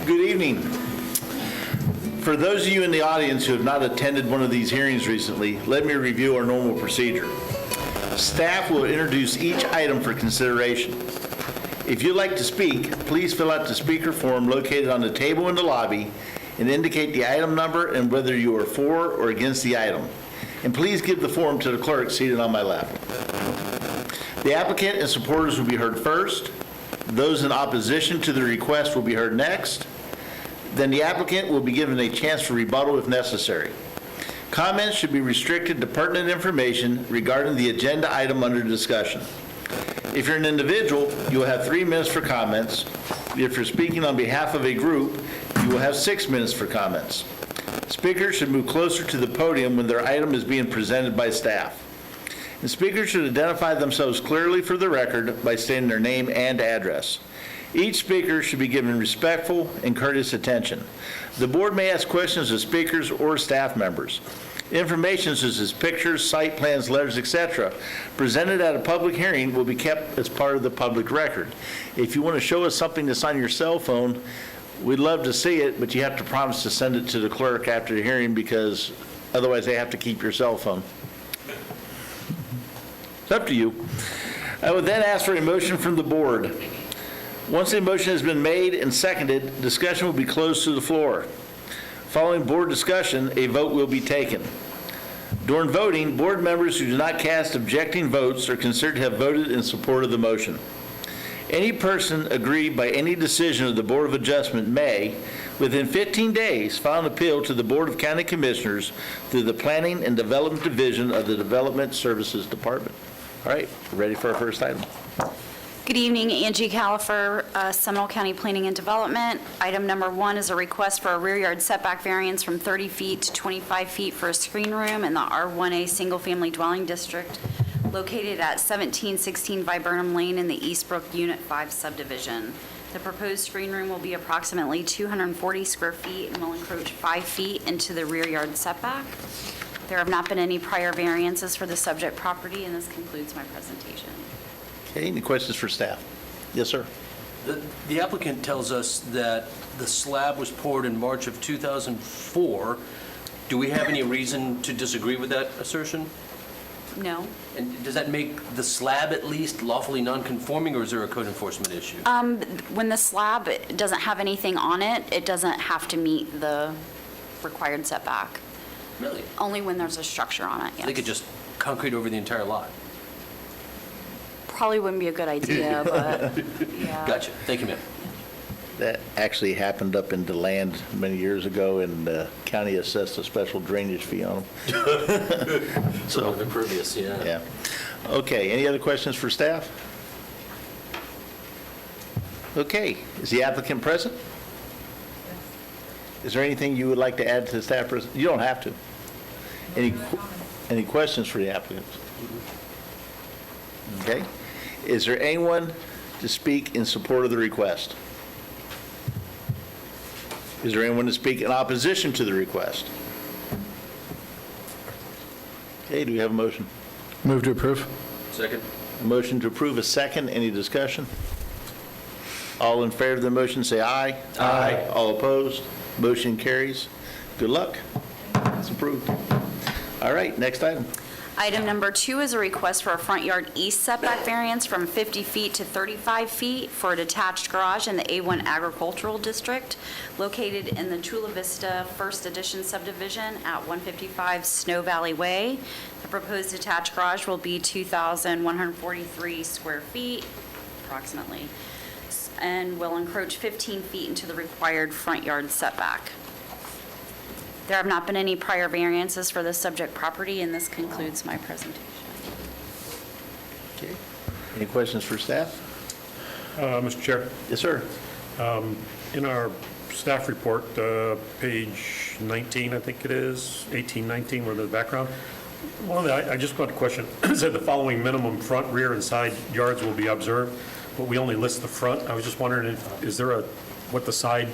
Good evening. For those of you in the audience who have not attended one of these hearings recently, let me review our normal procedure. Staff will introduce each item for consideration. If you'd like to speak, please fill out the speaker form located on the table in the lobby and indicate the item number and whether you are for or against the item. And please give the form to the clerk seated on my left. The applicant and supporters will be heard first. Those in opposition to the request will be heard next. Then the applicant will be given a chance for rebuttal if necessary. Comments should be restricted to pertinent information regarding the agenda item under discussion. If you're an individual, you will have 3 minutes for comments. If you're speaking on behalf of a group, you will have 6 minutes for comments. Speakers should move closer to the podium when their item is being presented by staff. And speakers should identify themselves clearly for the record by stating their name and address. Each speaker should be given respectful and courteous attention. The board may ask questions of speakers or staff members. Information such as pictures, site plans, letters, etc., presented at a public hearing will be kept as part of the public record. If you want to show us something that's on your cell phone, we'd love to see it, but you have to promise to send it to the clerk after the hearing because otherwise they have to keep your cell phone. It's up to you. I would then ask for a motion from the board. Once a motion has been made and seconded, discussion will be closed to the floor. Following board discussion, a vote will be taken. During voting, board members who do not cast objecting votes are considered to have voted in support of the motion. Any person aggrieved by any decision of the Board of Adjustment may, within 15 days, file an appeal to the Board of County Commissioners through the Planning and Development Division of the Development Services Department. All right, ready for our first item? Good evening, Angie Califer, Seminole County Planning and Development. Item number 1 is a request for a rear yard setback variance from 30 feet to 25 feet for a screen room in the R1A Single Family Dwelling District located at 1716 Viburnum Lane in the Eastbrook Unit 5 subdivision. The proposed screen room will be approximately 240 square feet and will encroach 5 feet into the rear yard setback. There have not been any prior variances for the subject property, and this concludes my presentation. Okay, any questions for staff? Yes, sir. The applicant tells us that the slab was poured in March of 2004. Do we have any reason to disagree with that assertion? No. And does that make the slab at least lawfully non-conforming, or is there a code enforcement issue? When the slab doesn't have anything on it, it doesn't have to meet the required setback. Really? Only when there's a structure on it, yes. They could just concrete over the entire lot. Probably wouldn't be a good idea, but, yeah. Gotcha. Thank you, ma'am. That actually happened up in DeLand many years ago, and the county assessed a special drainage fee on them. So impervious, yeah. Yeah. Okay, any other questions for staff? Okay, is the applicant present? Is there anything you would like to add to the staff present? You don't have to. Any questions for the applicant? Okay. Is there anyone to speak in support of the request? Is there anyone to speak in opposition to the request? Okay, do we have a motion? Move to approve. Second? A motion to approve, a second. Any discussion? All in favor of the motion, say aye. Aye. All opposed? Motion carries. Good luck. It's approved. All right, next item. Item number 2 is a request for a front yard east setback variance from 50 feet to 35 feet for a detached garage in the A1 Agricultural District located in the Chula Vista First Edition subdivision at 155 Snow Valley Way. The proposed detached garage will be 2,143 square feet, approximately, and will encroach 15 feet into the required front yard setback. There have not been any prior variances for the subject property, and this concludes my presentation. Okay. Any questions for staff? Mr. Chair, Yes, sir. in our staff report, page 19, I think it is, 18, 19, where the background, I just got a question. It said the following minimum front, rear, and side yards will be observed, but we only list the front. I was just wondering, is there what the side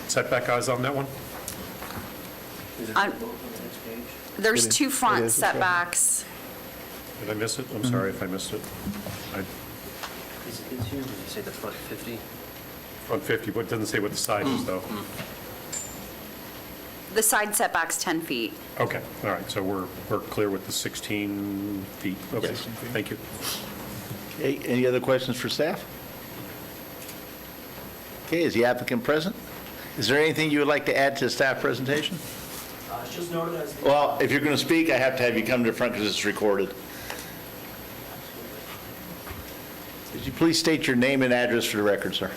setback is on that one? There's 2 front setbacks. Did I miss it? I'm sorry if I missed it. Is it here? Did you say the front 50? On 50, but it doesn't say what the side is, though. The side setback's 10 feet. Okay, all right, so we're clear with the 16 feet. Okay, Yes. thank you. Okay, any other questions for staff? Okay, is the applicant present? Is there anything you would like to add to the staff presentation? It's just noted as the... Well, if you're going to speak, I have to have you come to the front because it's recorded. Could you please state your name and address for the record, sir?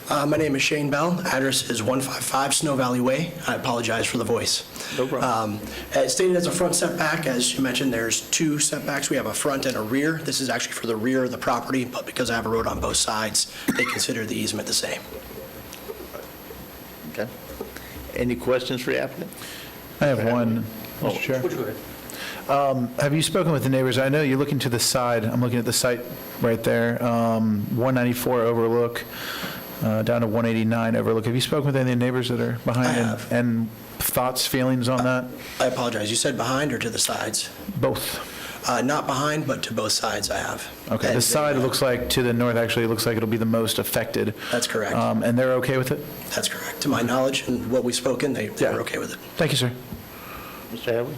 My name is Shane Bell. Address is 155 Snow Valley Way. I apologize for the voice. No problem. As stated as a front setback, as you mentioned, there's two setbacks. We have a front and a rear. This is actually for the rear of the property, but because I have a road on both sides, they consider the easement the same. Okay. Any questions for the applicant? I have one, Mr. Chair. Would you go ahead? Have you spoken with the neighbors? I know you're looking to the side. I'm looking at the site right there, 194 overlook, down to 189 overlook. Have you spoken with any of the neighbors that are behind? I have. And thoughts, feelings on that? I apologize. You said behind or to the sides? Both. Not behind, but to both sides I have. Okay, And the side, it looks like, to the north, actually, it looks like it'll be the most affected. That's correct. And they're okay with it? That's correct. To my knowledge and what we've spoken, they were okay with it. Thank you, sir. Mr. Hadley?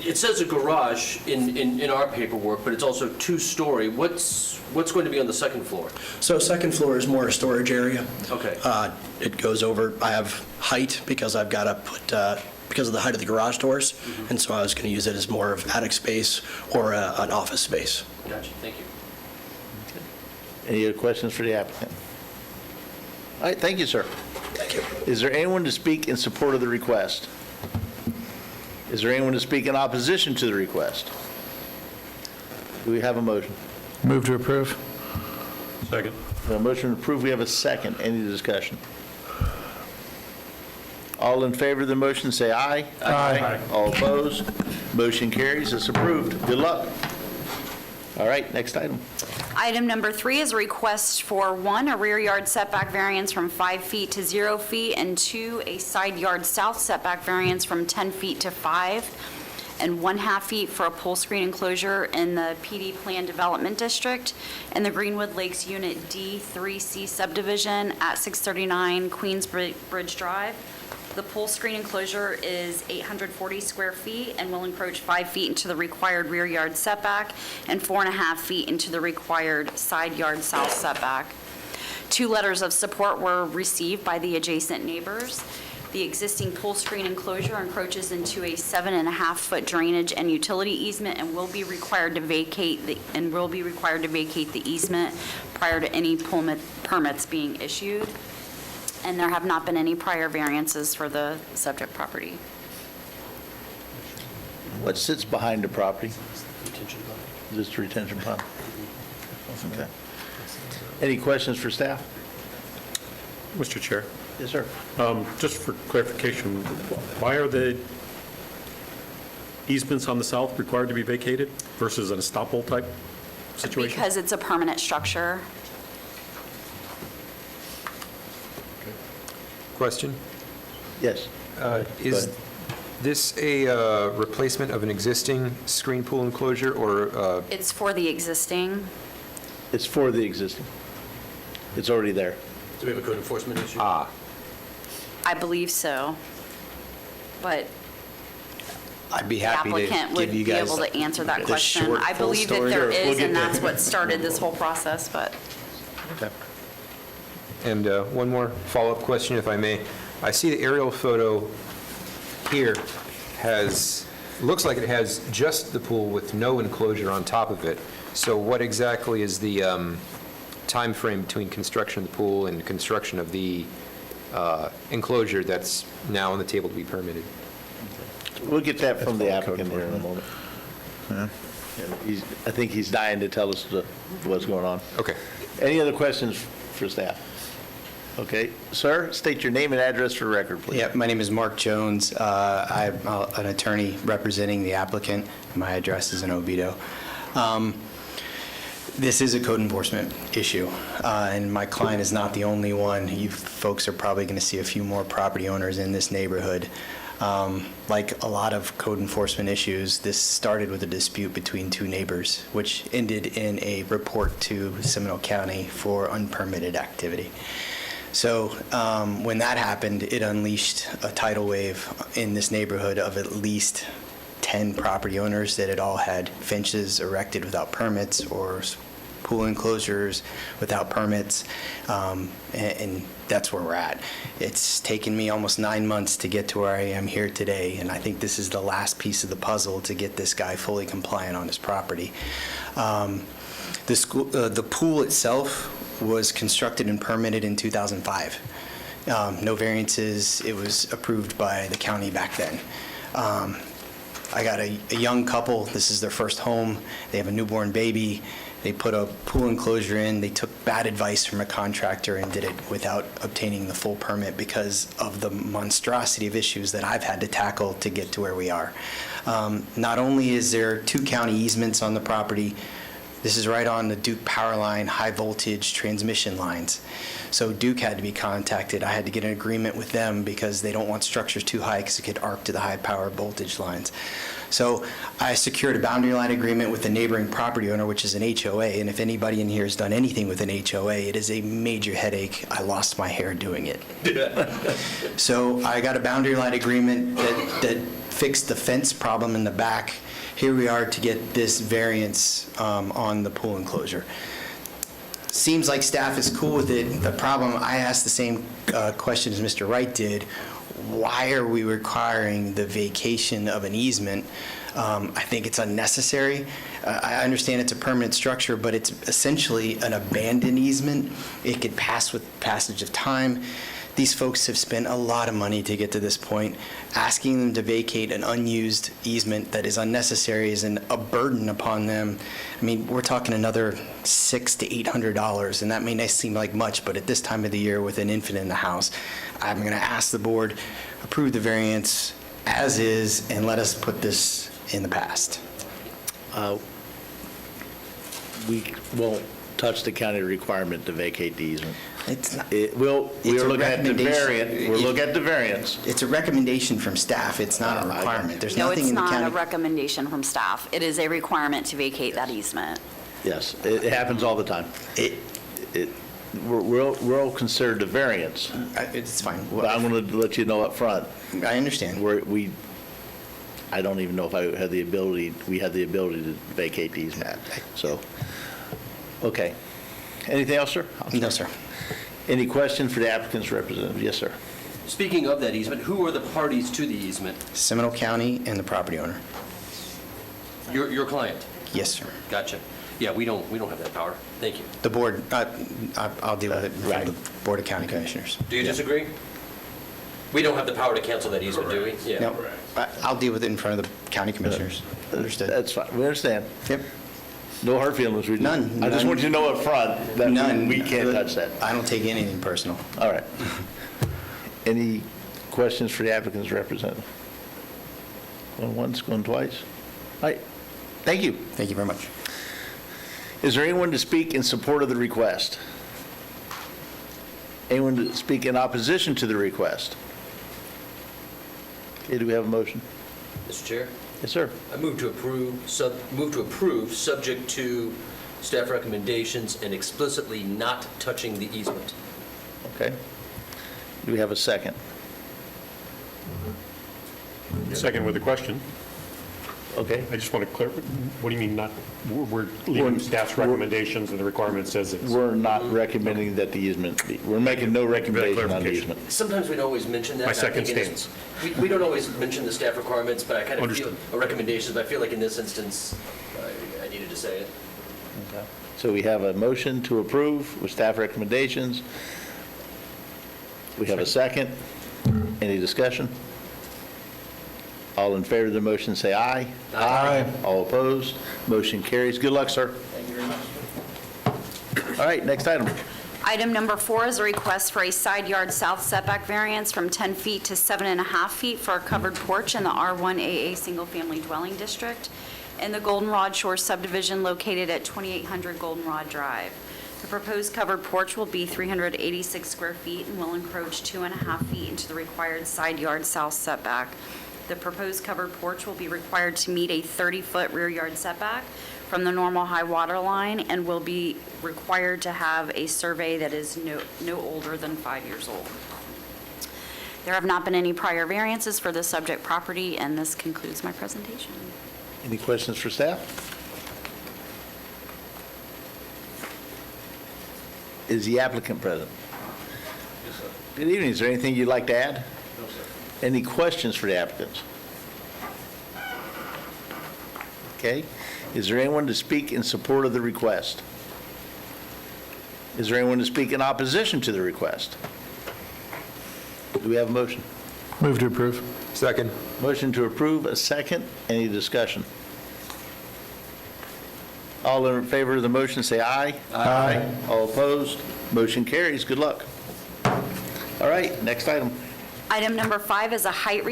It says a garage in our paperwork, but it's also two-story. What's going to be on the second floor? So second floor is more a storage area. Okay. It goes over, I have height because I've got to put, because of the height of the garage doors, and so I was going to use it as more of attic space or an office space. Gotcha, thank you. Any other questions for the applicant? All right, thank you, sir. Thank you. Is there anyone to speak in support of the request? Is there anyone to speak in opposition to the request? Do we have a motion? Move to approve? Second. A motion to approve, we have a second. Any discussion? All in favor of the motion, say aye. Aye. All opposed? Motion carries, it's approved. Good luck. All right, next item. Item number 3 is a request for 1, a rear yard setback variance from 5 feet to 0 feet, and 2, a side yard south setback variance from 10 feet to 5 and 1/2 feet for a pole screen enclosure in the PD Plan Development District in the Greenwood Lakes Unit D3C subdivision at 639 Queensbridge Drive. The pole screen enclosure is 840 square feet and will encroach 5 feet into the required rear yard setback and 4.5 feet into the required side yard south setback. 2 letters of support were received by the adjacent neighbors. The existing pole screen enclosure encroaches into a 7.5-foot drainage and utility easement and will be required to vacate the easement prior to any permits being issued. And there have not been any prior variances for the subject property. What sits behind the property? Retention bond. Is this the retention pond? Okay. Any questions for staff? Mr. Chair, Yes, sir. just for clarification, why are the easements on the south required to be vacated versus an estoppel type situation? Because it's a permanent structure. Question? Yes. Is ahead. this a replacement of an existing screen pool enclosure, or, It's for the existing. It's for the existing. It's already there. Do we have a code enforcement issue? I believe so. But I'd be the happy to applicant would give you be guys able to answer that the question. short, I full believe that story, there or we'll is, get and there. that's what started this whole process, but Okay. and one more follow-up question, if I may. I see the aerial photo here looks like it has just the pool with no enclosure on top of it. So what exactly is the time frame between construction of the pool and construction of the enclosure that's now on the table to be permitted? We'll get that from the applicant here in a moment. I think he's dying to tell us what's going on. Okay. Any other questions for staff? Okay. Sir, state your name and address for the record, please. Yeah, my name is Mark Jones. I'm an attorney representing the applicant. My address is in Oviedo. This is a code enforcement issue, and my client is not the only one. You folks are probably going to see a few more property owners in this neighborhood. Like a lot of code enforcement issues, this started with a dispute between two neighbors, which ended in a report to Seminole County for unpermitted activity. So when that happened, it unleashed a tidal wave in this neighborhood of at least 10 property owners that had all had fences erected without permits or pool enclosures without permits, and that's where we're at. It's taken me almost 9 months to get to where I am here today, and I think this is the last piece of the puzzle to get this guy fully compliant on his property. The pool itself was constructed and permitted in 2005. No variances. It was approved by the county back then. I got a young couple. This is their first home. They have a newborn baby. They put a pool enclosure in. They took bad advice from a contractor and did it without obtaining the full permit because of the monstrosity of issues that I've had to tackle to get to where we are. Not only is there 2 county easements on the property, this is right on the Duke power line, high voltage transmission lines. So Duke had to be contacted. I had to get an agreement with them because they don't want structures too high because it could arc to the high power voltage lines. So I secured a boundary line agreement with the neighboring property owner, which is an HOA. And if anybody in here has done anything with an HOA, it is a major headache. I lost my hair doing it. So I got a boundary line agreement that fixed the fence problem in the back. Here we are to get this variance on the pool enclosure. Seems like staff is cool with it. The problem, I asked the same question as Mr. Wright did. Why are we requiring the vacation of an easement? I think it's unnecessary. I understand it's a permanent structure, but it's essentially an abandoned easement. It could pass with passage of time. These folks have spent a lot of money to get to this point. Asking them to vacate an unused easement that is unnecessary is a burden upon them. I mean, we're talking another $600 to $800, and that may not seem like much, but at this time of the year with an infant in the house, I'm going to ask the board, approve the variance as is, and let us put this in the past. We won't touch the county requirement to vacate the easement. It's not, We It's are a looking at the recommendation. variant, we're looking at the variance. it's a recommendation from staff. It's not a requirement. There's No, nothing it's in the not a county. recommendation from staff. It is a requirement to vacate that easement. Yes, it happens all the time. It- We're all considered a variance, It's fine. but I'm going to let you know up front. I understand. I don't even know if we had the ability to vacate the easement, so, okay. Anything else, sir? No, sir. Any questions for the applicant's representative? Yes, sir. Speaking of that easement, who are the parties to the easement? Seminole County and the property owner. Your client? Yes, sir. Gotcha. Yeah, we don't have that power. Thank you. The board, I'll deal with it from Right. the Board of County Commissioners. Do you disagree? We don't have the power to cancel that easement, do we? Yeah. No, I'll deal with it in front of the county commissioners. Understood. That's fine, we understand. Yep. No hard feelings. None, I just none. want you to know up front that None. we can't touch that. I don't take anything personal. All right. Any questions for the applicant's representative? Going once, going twice? All right, thank you. Thank you very much. Is there anyone to speak in support of the request? Anyone to speak in opposition to the request? Okay, do we have a motion? Mr. Chair, Yes, sir. I move to approve, subject to staff recommendations and explicitly not touching the easement. Okay. Do we have a second? Second with a question. Okay. I just want to clarify, what do you mean not, we're leaving staff's recommendations and the requirement says it's... We're not recommending that the easement be, we're making no recommendation on the clarification. easement. Sometimes we don't always mention that. My and I think second in this- We don't always mention the staff requirements, but I kind of feel, Understood. or recommendations, but I feel like in this instance, I needed to say it. So we have a motion to approve with staff recommendations. We have a second. Any discussion? All in favor of the motion, say aye. Aye. All opposed? Motion carries. Good luck, sir. Thank you very much. All right, next item. Item number 4 is a request for a side yard south setback variance from 10 feet to 7.5 feet for a covered porch in the R1AA Single Family Dwelling District in the Goldenrod Shores subdivision located at 2800 Goldenrod Drive. The proposed covered porch will be 386 square feet and will encroach 2.5 feet into the required side yard south setback. The proposed covered porch will be required to meet a 30-foot rear yard setback from the normal high water line and will be required to have a survey that is no older than 5 years old. There have not been any prior variances for the subject property, and this concludes my presentation. Any questions for staff? Is the applicant present? Good evening. Is there anything you'd like to add? No, sir. Any questions for the applicants? Okay. Is there anyone to speak in support of the request? Is there anyone to speak in opposition to the request? Do we have a motion? Move to approve. Second. Motion to approve, a second. Any discussion? All in favor of the motion, say aye. Aye. All opposed? Motion carries. Good luck. All right, next item. Item number 5 is a height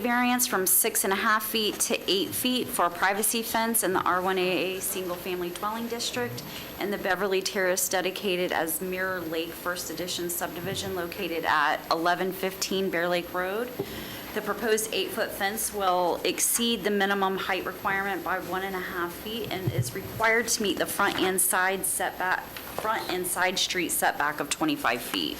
variance from 6.5 feet to 8 feet for a privacy fence in the R1AA Single Family Dwelling District and the Beverly Terrace dedicated as Mirror Lake First Edition subdivision located at 1115 Bear Lake Road. The proposed 8-foot fence will exceed the minimum height requirement by 1.5 feet and is required to meet the front and side street setback of 25 feet.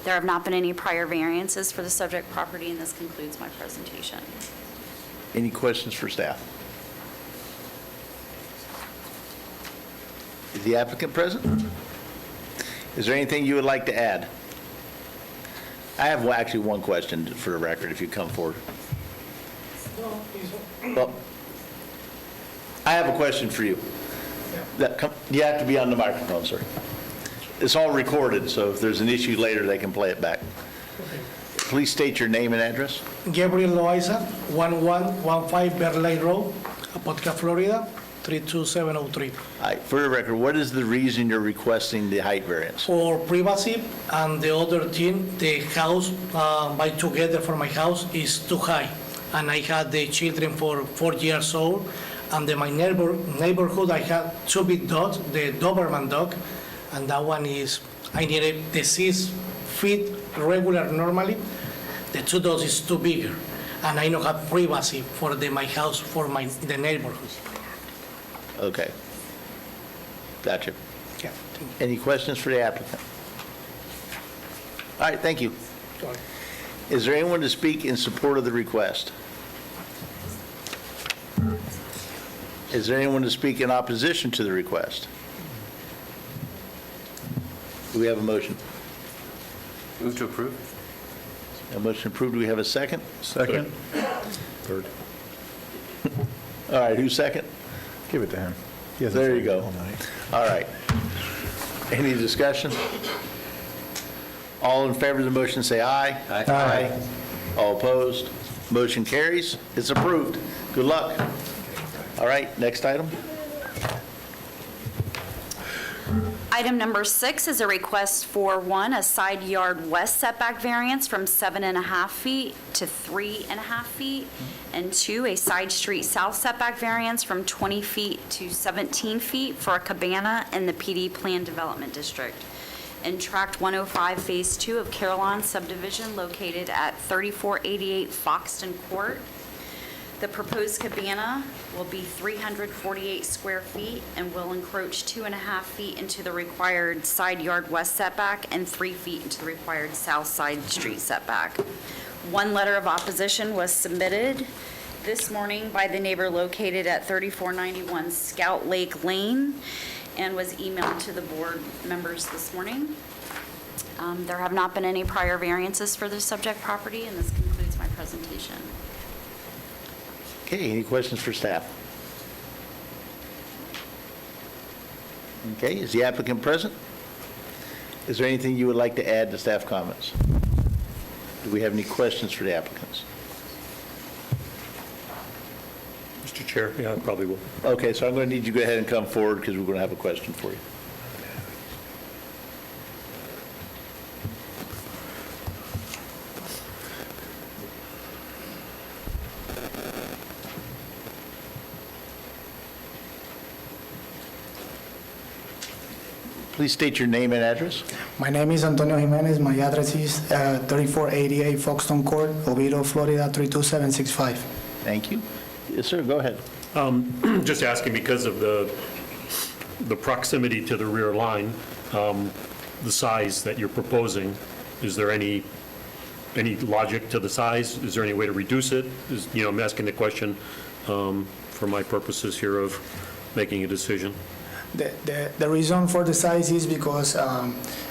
There have not been any prior variances for the subject property, and this concludes my presentation. Any questions for staff? Is the applicant present? Is there anything you would like to add? I have actually one question for the record, if you come forward. Well, I have a question for you. You have to be on the microphone, sir. It's all recorded, so if there's an issue later, they can play it back. Please state your name and address. Gabriel Loaiza, 1115 Bear Lake Road, Apopka, Florida, 32703. All right, for the record, what is the reason you're requesting the height variance? For privacy, and the other thing, the house, by together for my house is too high. And I had the children for 4 years old, and in my neighborhood, I had 2 big dogs, the Doberman dog, and that one is, I needed the 6 feet regular normally. The 2 dogs is too bigger, and I don't have privacy for my house, for the neighborhood. Okay. Gotcha. Yeah. Any questions for the applicant? All right, thank you. Sorry. Is there anyone to speak in support of the request? Is there anyone to speak in opposition to the request? Do we have a motion? Move to approve. A motion approved. Do we have a second? Second. Third. All right, who's second? Give it to him. He hasn't There you said it go. all night. All right. Any discussion? All in favor of the motion, say aye. Aye. All opposed? Motion carries. It's approved. Good luck. All right, next item. Item number 6 is a request for 1, a side yard west setback variance from 7.5 feet to 3.5 feet, and 2, a side street south setback variance from 20 feet to 17 feet for a cabana in the PD Plan Development District. In Tract 105, Phase 2 of Carillon subdivision located at 3488 Foxton Court. The proposed cabana will be 348 square feet and will encroach 2.5 feet into the required side yard west setback and 3 feet into the required south side street setback. 1 letter of opposition was submitted this morning by the neighbor located at 3491 Scout Lake Lane and was emailed to the board members this morning. There have not been any prior variances for this subject property, and this concludes my presentation. Okay, any questions for staff? Okay, is the applicant present? Is there anything you would like to add to staff comments? Do we have any questions for the applicants? Mr. Chair, yeah, I probably will. Okay, so I'm going to need you to go ahead and come forward because we're going to have a question for you. Please state your name and address. My name is Antonio Jimenez. My address is 3488 Foxton Court, Oviedo, Florida 32765. Thank you. Yes, sir, go ahead. Just asking because of the proximity to the rear line, the size that you're proposing, is there any logic to the size? Is there any way to reduce it? I'm asking the question for my purposes here of making a decision. The reason for the size is because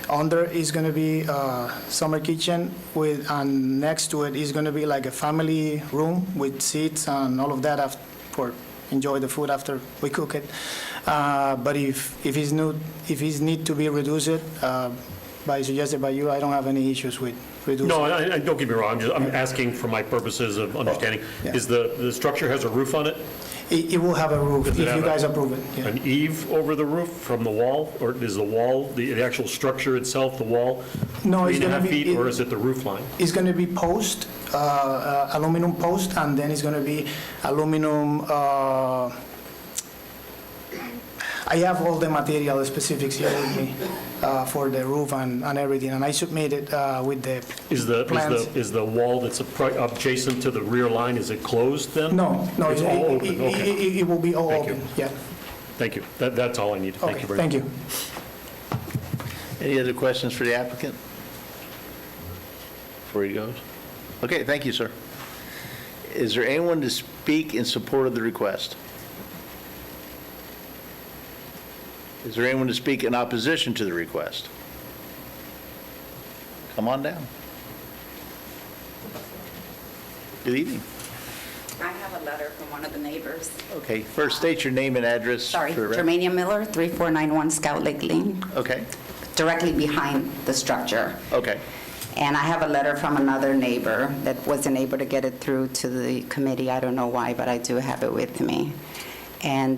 under is going to be a summer kitchen and next to it is going to be like a family room with seats and all of that for enjoy the food after we cook it. But if it's need to be reduced, suggested by you, I don't have any issues with reducing. No, I don't get me wrong, I'm asking for my purposes of understanding. Yeah. Is the structure has a roof on it? It will have a roof if Does it you have guys approve it. Yeah. An eave over the roof from the wall? Or is the wall, the actual structure itself, the wall, No, it's 3.5 gonna be- feet, or is it the roof line? It's going to be post, aluminum post, and then it's going to be aluminum, I have all the material specifics here with me for the roof and everything, and I submitted with the plans. Is the wall that's adjacent to the rear line, is it closed then? No, It's all open, okay. it will be all Thank you. open, yeah. Thank you. That's all I need. Thank Okay, you very thank much. you. Any other questions for the applicant? Before he goes? Okay, thank you, sir. Is there anyone to speak in support of the request? Is there anyone to speak in opposition to the request? Come on down. Good evening. I have a letter from one of the neighbors. Okay, first state your name and address. Sorry, for the record. Germania Miller, 3491 Scout Lake Lane, Okay, directly behind the structure. okay. And I have a letter from another neighbor that wasn't able to get it through to the committee. I don't know why, but I do have it with me. And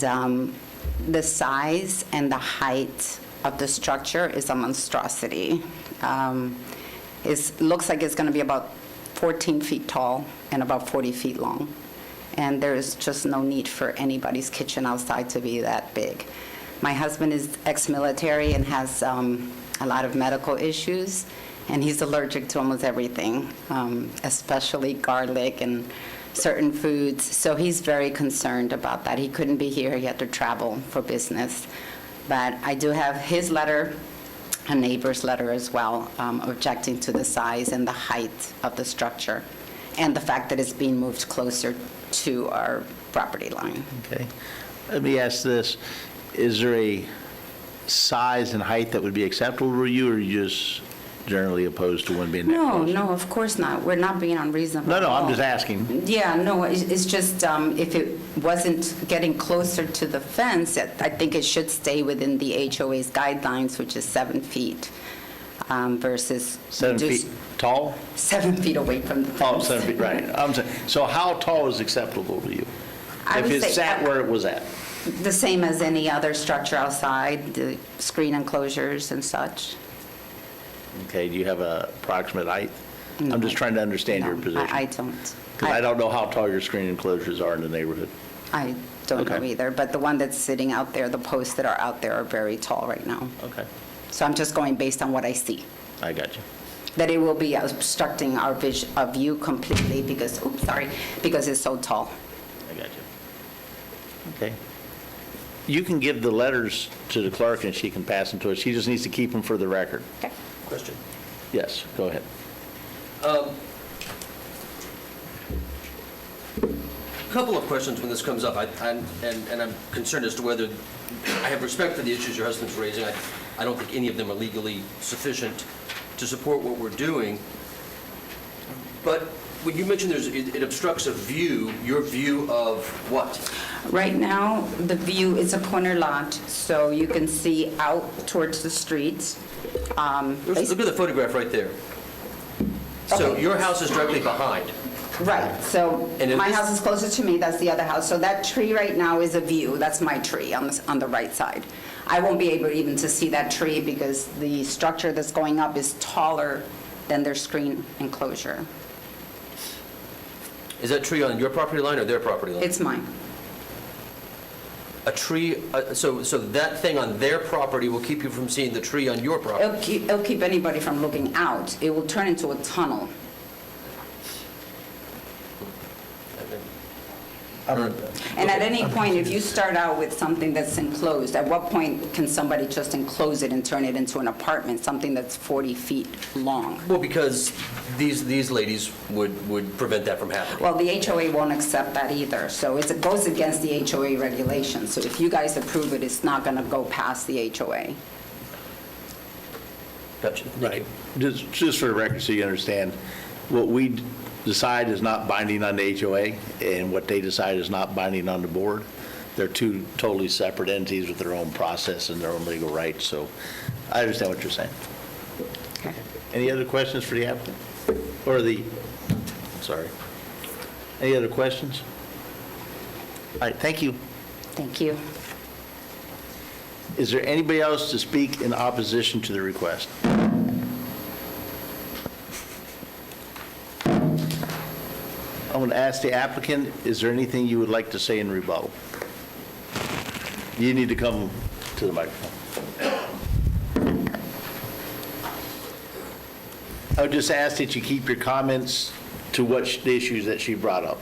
the size and the height of the structure is a monstrosity. It looks like it's going to be about 14 feet tall and about 40 feet long. And there's just no need for anybody's kitchen outside to be that big. My husband is ex-military and has a lot of medical issues, and he's allergic to almost everything, especially garlic and certain foods. So he's very concerned about that. He couldn't be here. He had to travel for business. But I do have his letter, a neighbor's letter as well, objecting to the size and the height of the structure and the fact that it's being moved closer to our property line. Okay. Let me ask this. Is there a size and height that would be acceptable to you, or are you just generally opposed to one being that close? No, of course not. We're not being unreasonable. No, at I'm all. just asking. Yeah, no, it's just, if it wasn't getting closer to the fence, I think it should stay within the HOA's guidelines, which is 7 feet, versus. 7 just feet tall? 7 feet away from the Oh, fence. 7 feet, right. I'm saying, so how tall is acceptable to you? I If would it say- sat where it was at? The same as any other structure outside, the screen enclosures and such. Okay, do you have a approximate height? I'm just trying to understand your No, position. I don't. Because I don't know how tall your screen enclosures are in the neighborhood. I don't know Okay. either, but the one that's sitting out there, the posts that are out there are very tall right now. Okay, So I'm just going based on what I see, I got you. that it will be obstructing our view completely because, because it's so tall. I got you. Okay. You can give the letters to the clerk and she can pass them to us. She just needs to keep them for the record. Okay. Question. Yes, go ahead. Couple of questions when this comes up, and I'm concerned as to whether, I have respect for the issues your husband's raising. I don't think any of them are legally sufficient to support what we're doing. But when you mentioned it obstructs a view, your view of what? Right now, the view is a corner lot, so you can see out towards the streets. Look at the photograph right there. So Okay. your house is directly behind. Right, so And in my this- house is closer to me, that's the other house. So that tree right now is a view, that's my tree on the right side. I won't be able even to see that tree because the structure that's going up is taller than their screen enclosure. Is that tree on your property line or their property line? It's mine. a tree, so that thing on their property will keep you from seeing the tree on your property? It'll keep anybody from looking out. It will turn into a tunnel. And at any point, if you start out with something that's enclosed, at what point can somebody just enclose it and turn it into an apartment, something that's 40 feet long? Well, because these ladies would prevent that from happening. Well, the HOA won't accept that either, so it goes against the HOA regulations. So if you guys approve it, it's not going to go past the HOA. Gotcha. Thank you. Just for the record, so you understand, what we decide is not binding on the HOA, and what they decide is not binding on the board. They're two totally separate entities with their own process and their own legal rights, so I understand what you're saying. Okay. Any other questions for the applicant? Or sorry. Any other questions? All right, thank you. Thank you. Is there anybody else to speak in opposition to the request? I'm going to ask the applicant, is there anything you would like to say in rebuttal? You need to come to the microphone. I would just ask that you keep your comments to the issues that she brought up.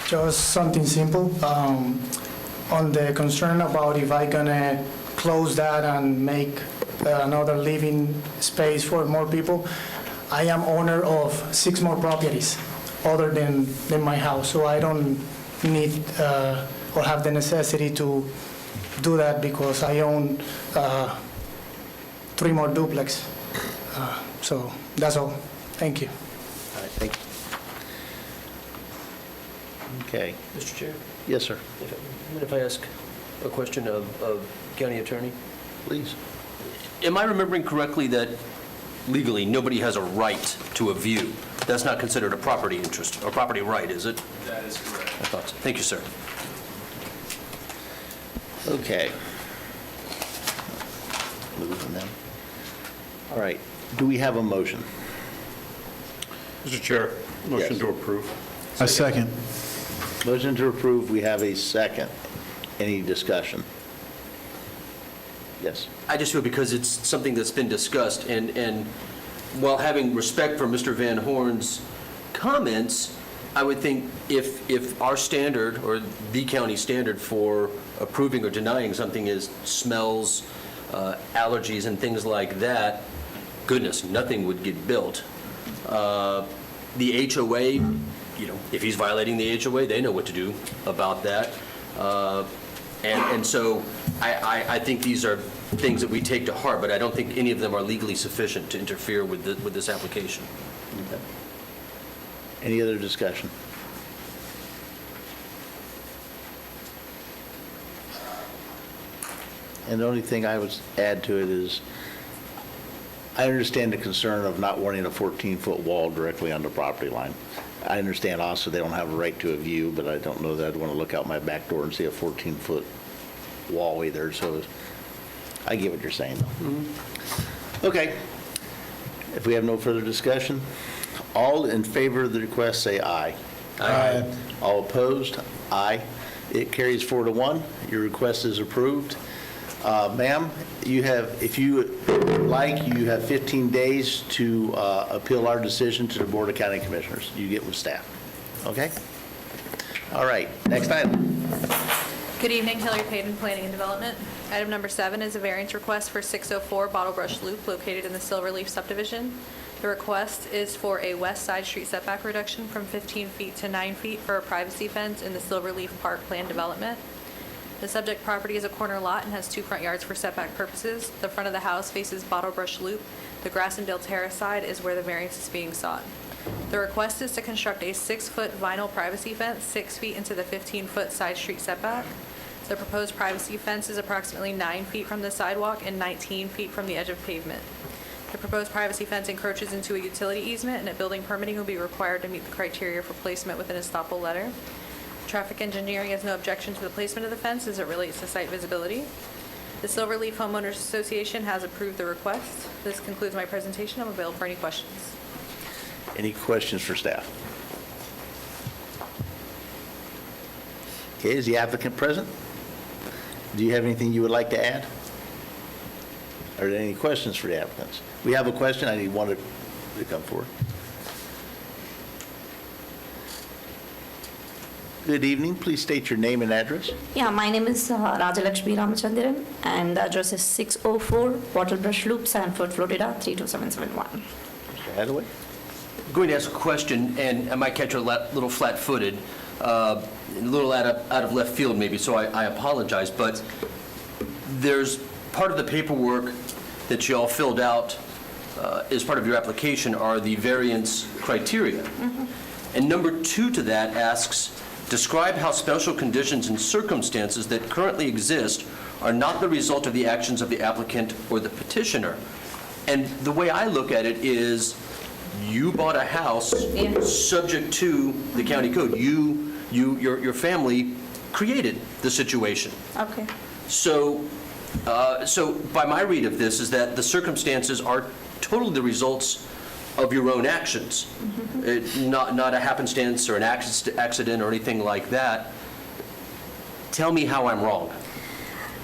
Just something simple. On the concern about if I gonna close that and make another living space for more people, I am owner of 6 more properties other than my house, so I don't need or have the necessity to do that because I own 3 more duplex. So that's all. Thank you. All right, thank you. Okay. Mr. Chair, Yes, sir. if I ask a question of county attorney? Please. Am I remembering correctly that legally, nobody has a right to a view? That's not considered a property interest, or property right, is it? That is correct. I thought so. Thank you, sir. Okay. Moving them. All right. Do we have a motion? Mr. Chair, motion Yes. to approve. A second. Motion to approve, we have a second. Any discussion? Yes. I just feel because it's something that's been discussed, and while having respect for Mr. Van Horn's comments, I would think if our standard, or the county standard for approving or denying something is smells, allergies, and things like that, goodness, nothing would get built. The HOA, if he's violating the HOA, they know what to do about that. And so I think these are things that we take to heart, but I don't think any of them are legally sufficient to interfere with this application. Okay. Any other discussion? And the only thing I would add to it is, I understand the concern of not wanting a 14-foot wall directly on the property line. I understand also they don't have a right to a view, but I don't know that I'd want to look out my back door and see a 14-foot wall either, so I get what you're saying, though. Okay. If we have no further discussion, all in favor of the request, say aye. Aye. All opposed? Aye. It carries 4-1. Your request is approved. Ma'am, you have, if you like, you have 15 days to appeal our decision to the Board of County Commissioners. You get with staff. Okay? All right, next item. Good evening, Hillary Payton, Planning and Development. Item number 7 is a variance request for 604 Bottle Brush Loop located in the Silverleaf subdivision. The request is for a west side street setback reduction from 15 feet to 9 feet for a privacy fence in the Silverleaf Park Plan Development. The subject property is a corner lot and has 2 front yards for setback purposes. The front of the house faces Bottle Brush Loop. The Grassendale Terrace side is where the variance is being sought. The request is to construct a 6-foot vinyl privacy fence 6 feet into the 15-foot side street setback. The proposed privacy fence is approximately 9 feet from the sidewalk and 19 feet from the edge of pavement. The proposed privacy fence encroaches into a utility easement, and a building permitting will be required to meet the criteria for placement with an estoppel letter. Traffic engineering has no objection to the placement of the fence as it relates to site visibility. The Silverleaf Homeowners Association has approved the request. This concludes my presentation. I'm available for any questions. Any questions for staff? Okay, is the applicant present? Do you have anything you would like to add? Are there any questions for the applicants? We have a question, I need one to come forward. Good evening, please state your name and address. Yeah, my name is Rajalakshmi Ramachandran, and the address is 604 Wattlebrush Loop, Sanford, Florida, 32771. Mr. Hathaway? I'm going to ask a question, and I might catch a little flat-footed, a little out of left field maybe, so I apologize, but there's part of the paperwork that you all filled out as part of your application are the variance criteria. And number 2 to that asks, describe how special conditions and circumstances that currently exist are not the result of the actions of the applicant or the petitioner. And the way I look at it is, you bought a house subject to the county code. Your family created the situation. Okay. So by my read of this is that the circumstances are totally the results of your own actions. Not a happenstance or an accident or anything like that. Tell me how I'm wrong.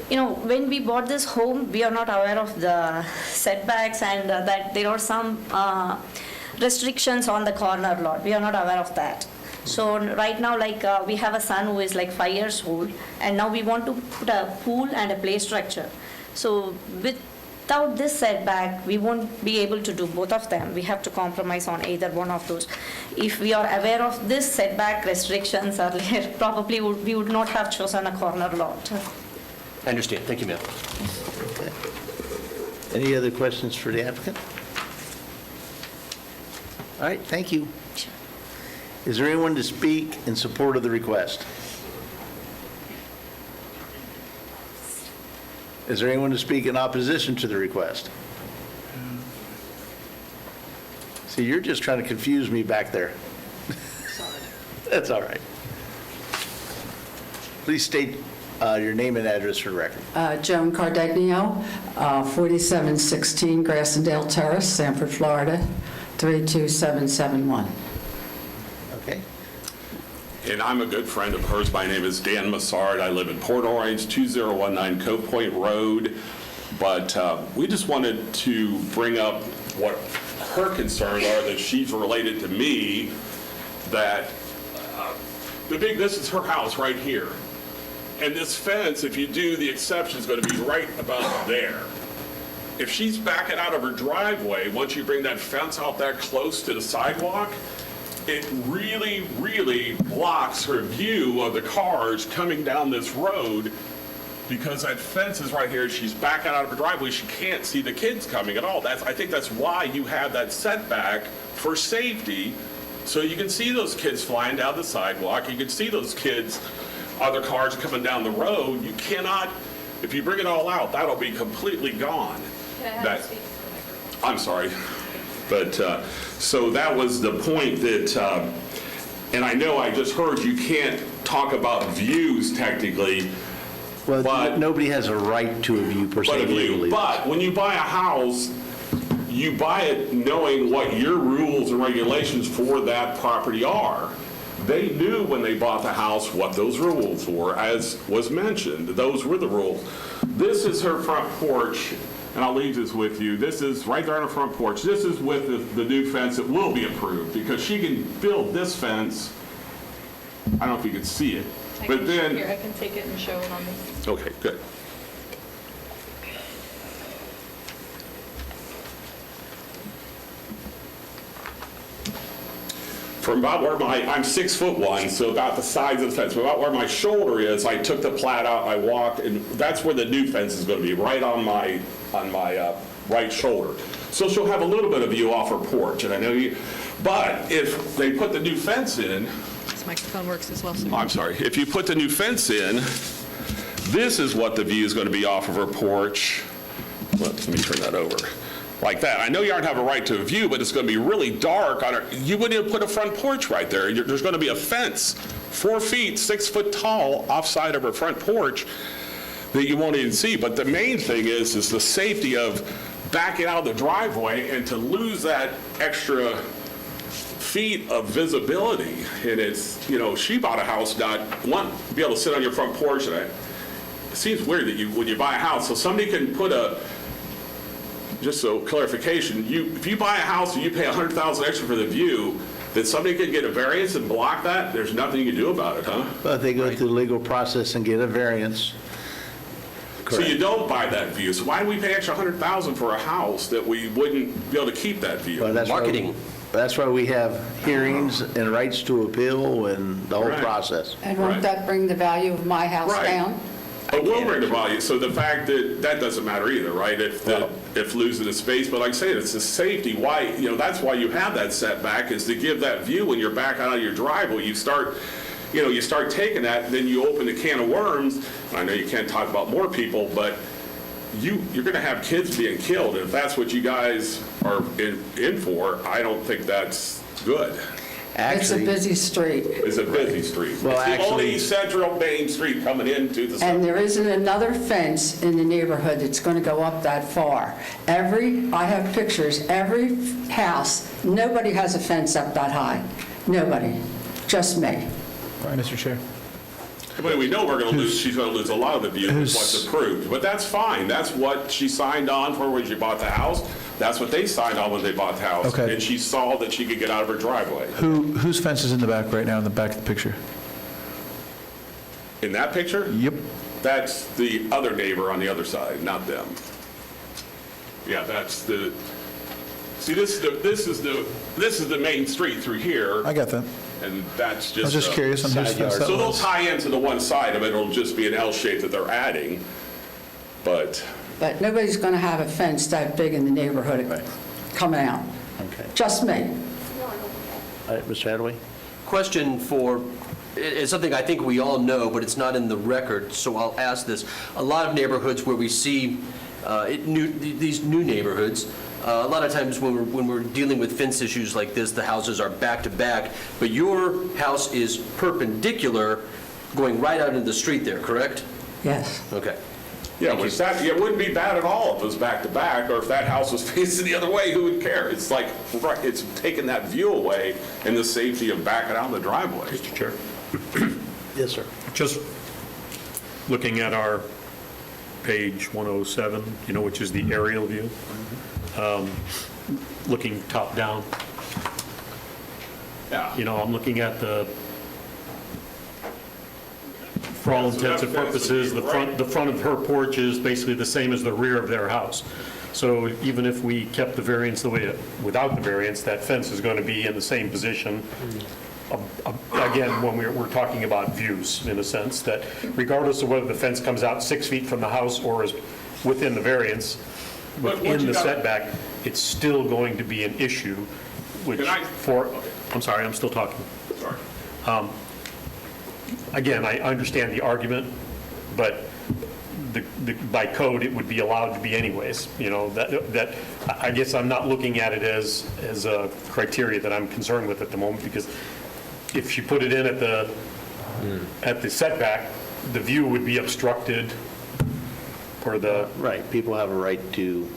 You know, when we bought this home, we are not aware of the setbacks and that there are some restrictions on the corner lot. We are not aware of that. So right now, like, we have a son who is like 5 years old, and now we want to put a pool and a play structure. So without this setback, we won't be able to do both of them. We have to compromise on either one of those. If we are aware of this setback restrictions earlier, probably we would not have chosen a corner lot. I understand. Thank you, ma'am. Any other questions for the applicant? All right, thank you. Is there anyone to speak in support of the request? Is there anyone to speak in opposition to the request? See, you're just trying to confuse me back there. That's all right. Please state your name and address for the record. Joan Cardagnio, 4716 Grassendale Terrace, Sanford, Florida, 32771. Okay. And I'm a good friend of hers. My name is Dan Massard. I live in Port Orange, 2019 Cove Point Road. But we just wanted to bring up what her concerns are, that she's related to me, that this is her house right here. And this fence, if you do the exception, is going to be right about there. If she's backing out of her driveway, once you bring that fence out that close to the sidewalk, it really, really blocks her view of the cars coming down this road, because that fence is right here. She's backing out of her driveway. She can't see the kids coming at all. I think that's why you have that setback, for safety, so you can see those kids flying down the sidewalk. You can see those kids, other cars coming down the road. You cannot, if you bring it all out, that'll be completely gone. Can I have you speak to the microphone? I'm sorry. But, so that was the point that, and I know I just heard you can't talk about views technically. Well, but nobody has a right to a view per se legally. But when you buy a house, you buy it knowing what your rules and regulations for that property are. They knew when they bought the house what those rules were, as was mentioned. Those were the rules. This is her front porch. And I'll leave this with you. This is right there on the front porch. This is with the new fence that will be approved, because she can build this fence. I don't know if you can see it, but then. Here, I can take it and show it on this. Okay, good. From about where I'm 6'1", so about the size of the fence, about where my shoulder is, I took the plat out, I walked, and that's where the new fence is going to be, right on my right shoulder. So she'll have a little bit of view off her porch, and I know you, but if they put the new fence in, This microphone works as well, sir. I'm sorry, if you put the new fence in, this is what the view is going to be off of her porch. Let me turn that over. Like that. I know you aren't have a right to a view, but it's going to be really dark on her. You wouldn't even put a front porch right there. There's going to be a fence 4 feet, 6 foot tall offside of her front porch that you won't even see. But the main thing is the safety of backing out of the driveway, and to lose that extra feet of visibility, and it's, she bought a house, not one, be able to sit on your front porch, and it seems weird that when you buy a house, so somebody can put just so clarification, if you buy a house and you pay $100,000 extra for the view, that somebody can get a variance and block that? There's nothing you can do about it, huh? But they go through the legal process and get a variance. So you don't buy that view, so why do we pay extra $100,000 for a house that we wouldn't be able to keep that view? Well, Marketing. That's why we have hearings and rights to appeal and the whole Right. process. And won't that bring the value of my house Right. down? But we'll bring the value, so the fact that doesn't matter either, right? If losing the space, but like I say, it's the safety, why, that's why you have that setback, is to give that view when you're back out of your driveway. You start taking that, and then you open a can of worms. I know you can't talk about more people, but you're going to have kids being killed, and if that's what you guys are in for, I don't think that's good. It's a busy street. It's a busy street. Well, It's the only central main street coming into the And there isn't another fence in the neighborhood that's going to go up that far. I have pictures, every house, nobody has a fence up that high. Nobody, just me. All right, Mr. Chair. But we know she's going to lose a lot of the view with what's approved, but that's fine. That's what she signed on for when she bought the house. That's what they signed on when they bought the house. Okay. And she saw that she could get out of her driveway. Whose fence is in the back right now, in the back of the picture? In that picture? Yep. That's the other neighbor on the other side, not them. Yeah, that's the, see, this is the main street through here. I got that. And that's just. I was just curious on whose side fence yard. that So they'll was. tie into the one side of it, it'll just be an L shape that they're adding, but. But nobody's going to have a fence that big in the neighborhood coming out. Okay. Just me. All right, Mr. Hadaway? Question it's something I think we all know, but it's not in the record, so I'll ask this. A lot of neighborhoods where we see these new neighborhoods, a lot of times when we're dealing with fence issues like this, the houses are back to back, but your house is perpendicular going right out into the street there, correct? Yes. Okay. Yeah, it wouldn't be bad at all if it was back to back, or if that house was facing the other way, who would care? It's like, it's taking that view away and the safety of backing out of the driveway. Mr. Chair, Yes, sir. just looking at our page 107, which is the aerial view, looking top down, Yeah. I'm looking at for all intents and purposes, the front of her porch is basically the same as the rear of their house. So even if we kept the variance without the variance, that fence is going to be in the same position. Again, when we're talking about views, in a sense, that regardless of whether the fence comes out 6 feet from the house or is within the variance, within the setback, it's still going to be an issue, which I'm sorry, I'm still talking. Sorry. Again, I understand the argument, but by code, it would be allowed to be anyways. That I guess I'm not looking at it as a criteria that I'm concerned with at the moment, because if you put it in at the setback, the view would be obstructed for the. Right, people have a right to,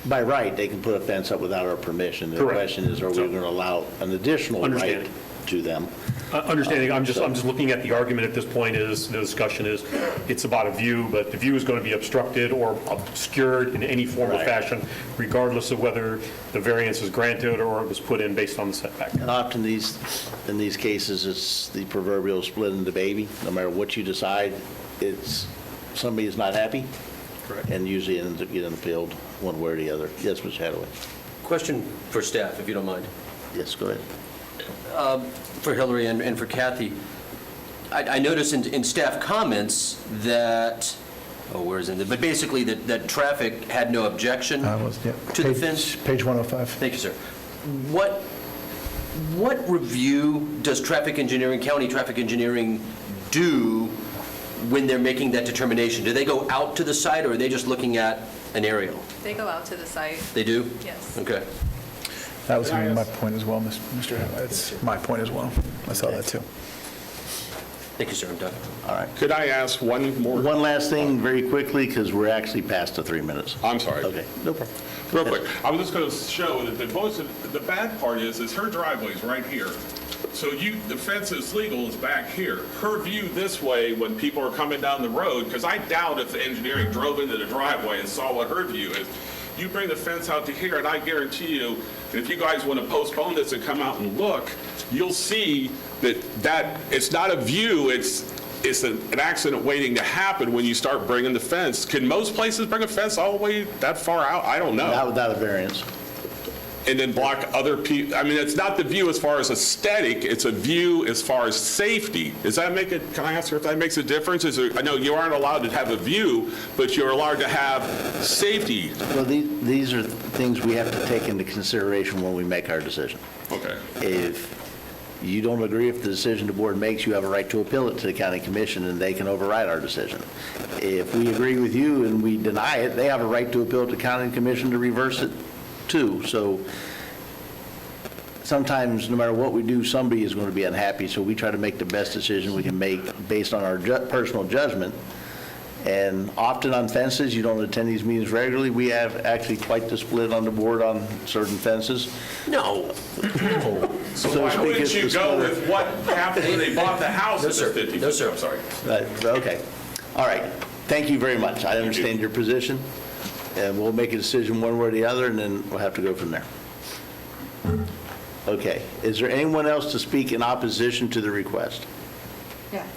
by right, they can put a fence up without our permission. The Correct. question is, are we going to allow an additional right Understanding. to them? Understanding, I'm just looking at the argument at this point is, the discussion is, it's about a view, but the view is going to be obstructed or obscured in any form or Right. fashion, regardless of whether the variance is granted or it was put in based on the setback. And often in these cases, it's the proverbial split in the baby. No matter what you decide, somebody is not happy. Correct. And usually ends up getting appealed one way or the other. Yes, Mr. Hadaway? Question for staff, if you don't mind. Yes, go ahead. For Hillary and for Kathy, I noticed in staff comments that, where is it? But basically that traffic had no objection to the fence. Page 105. Thank you, sir. What review does county traffic engineering do when they're making that determination? Do they go out to the site, or are they just looking at an aerial? They go out to the site. They do? Yes. Okay. That was going to be my point as well, Mr. Hadaway. It's my point as well. I saw that too. Thank you, sir. I'm done. All right. Could I ask one more? One last thing very quickly, because we're actually past the 3 minutes. I'm sorry. Okay, no problem. Real quick, I was just going to show that the bad part is her driveway's right here. So the fence is legal is back here. Her view this way when people are coming down the road, because I doubt if the engineering drove into the driveway and saw what her view is. You bring the fence out to here, and I guarantee you, if you guys want to postpone this and come out and look, you'll see that it's not a view, it's an accident waiting to happen when you start bringing the fence. Can most places bring a fence all the way that far out? I don't know. Not without a variance. And then block other people. I mean, it's not the view as far as aesthetic, it's a view as far as safety. Does that make it, can I ask her if that makes a difference? I know you aren't allowed to have a view, but you're allowed to have safety. Well, these are things we have to take into consideration when we make our decision. Okay. If you don't agree with the decision the board makes, you have a right to appeal it to the county commission, and they can override our decision. If we agree with you and we deny it, they have a right to appeal it to the county commission to reverse it too. So sometimes, no matter what we do, somebody is going to be unhappy, so we try to make the best decision we can make based on our personal judgment. And often on fences, you don't attend these meetings regularly, we have actually quite the split on the board on certain fences. No. So why wouldn't you go with what happened when they bought the house No, at sir. the 50? No, sir. I'm sorry. Okay. All right. Thank you very much. I understand your position, and we'll make a decision one way or the other, and then we'll have to go from there. Okay. Is there anyone else to speak in opposition to the request? Yeah.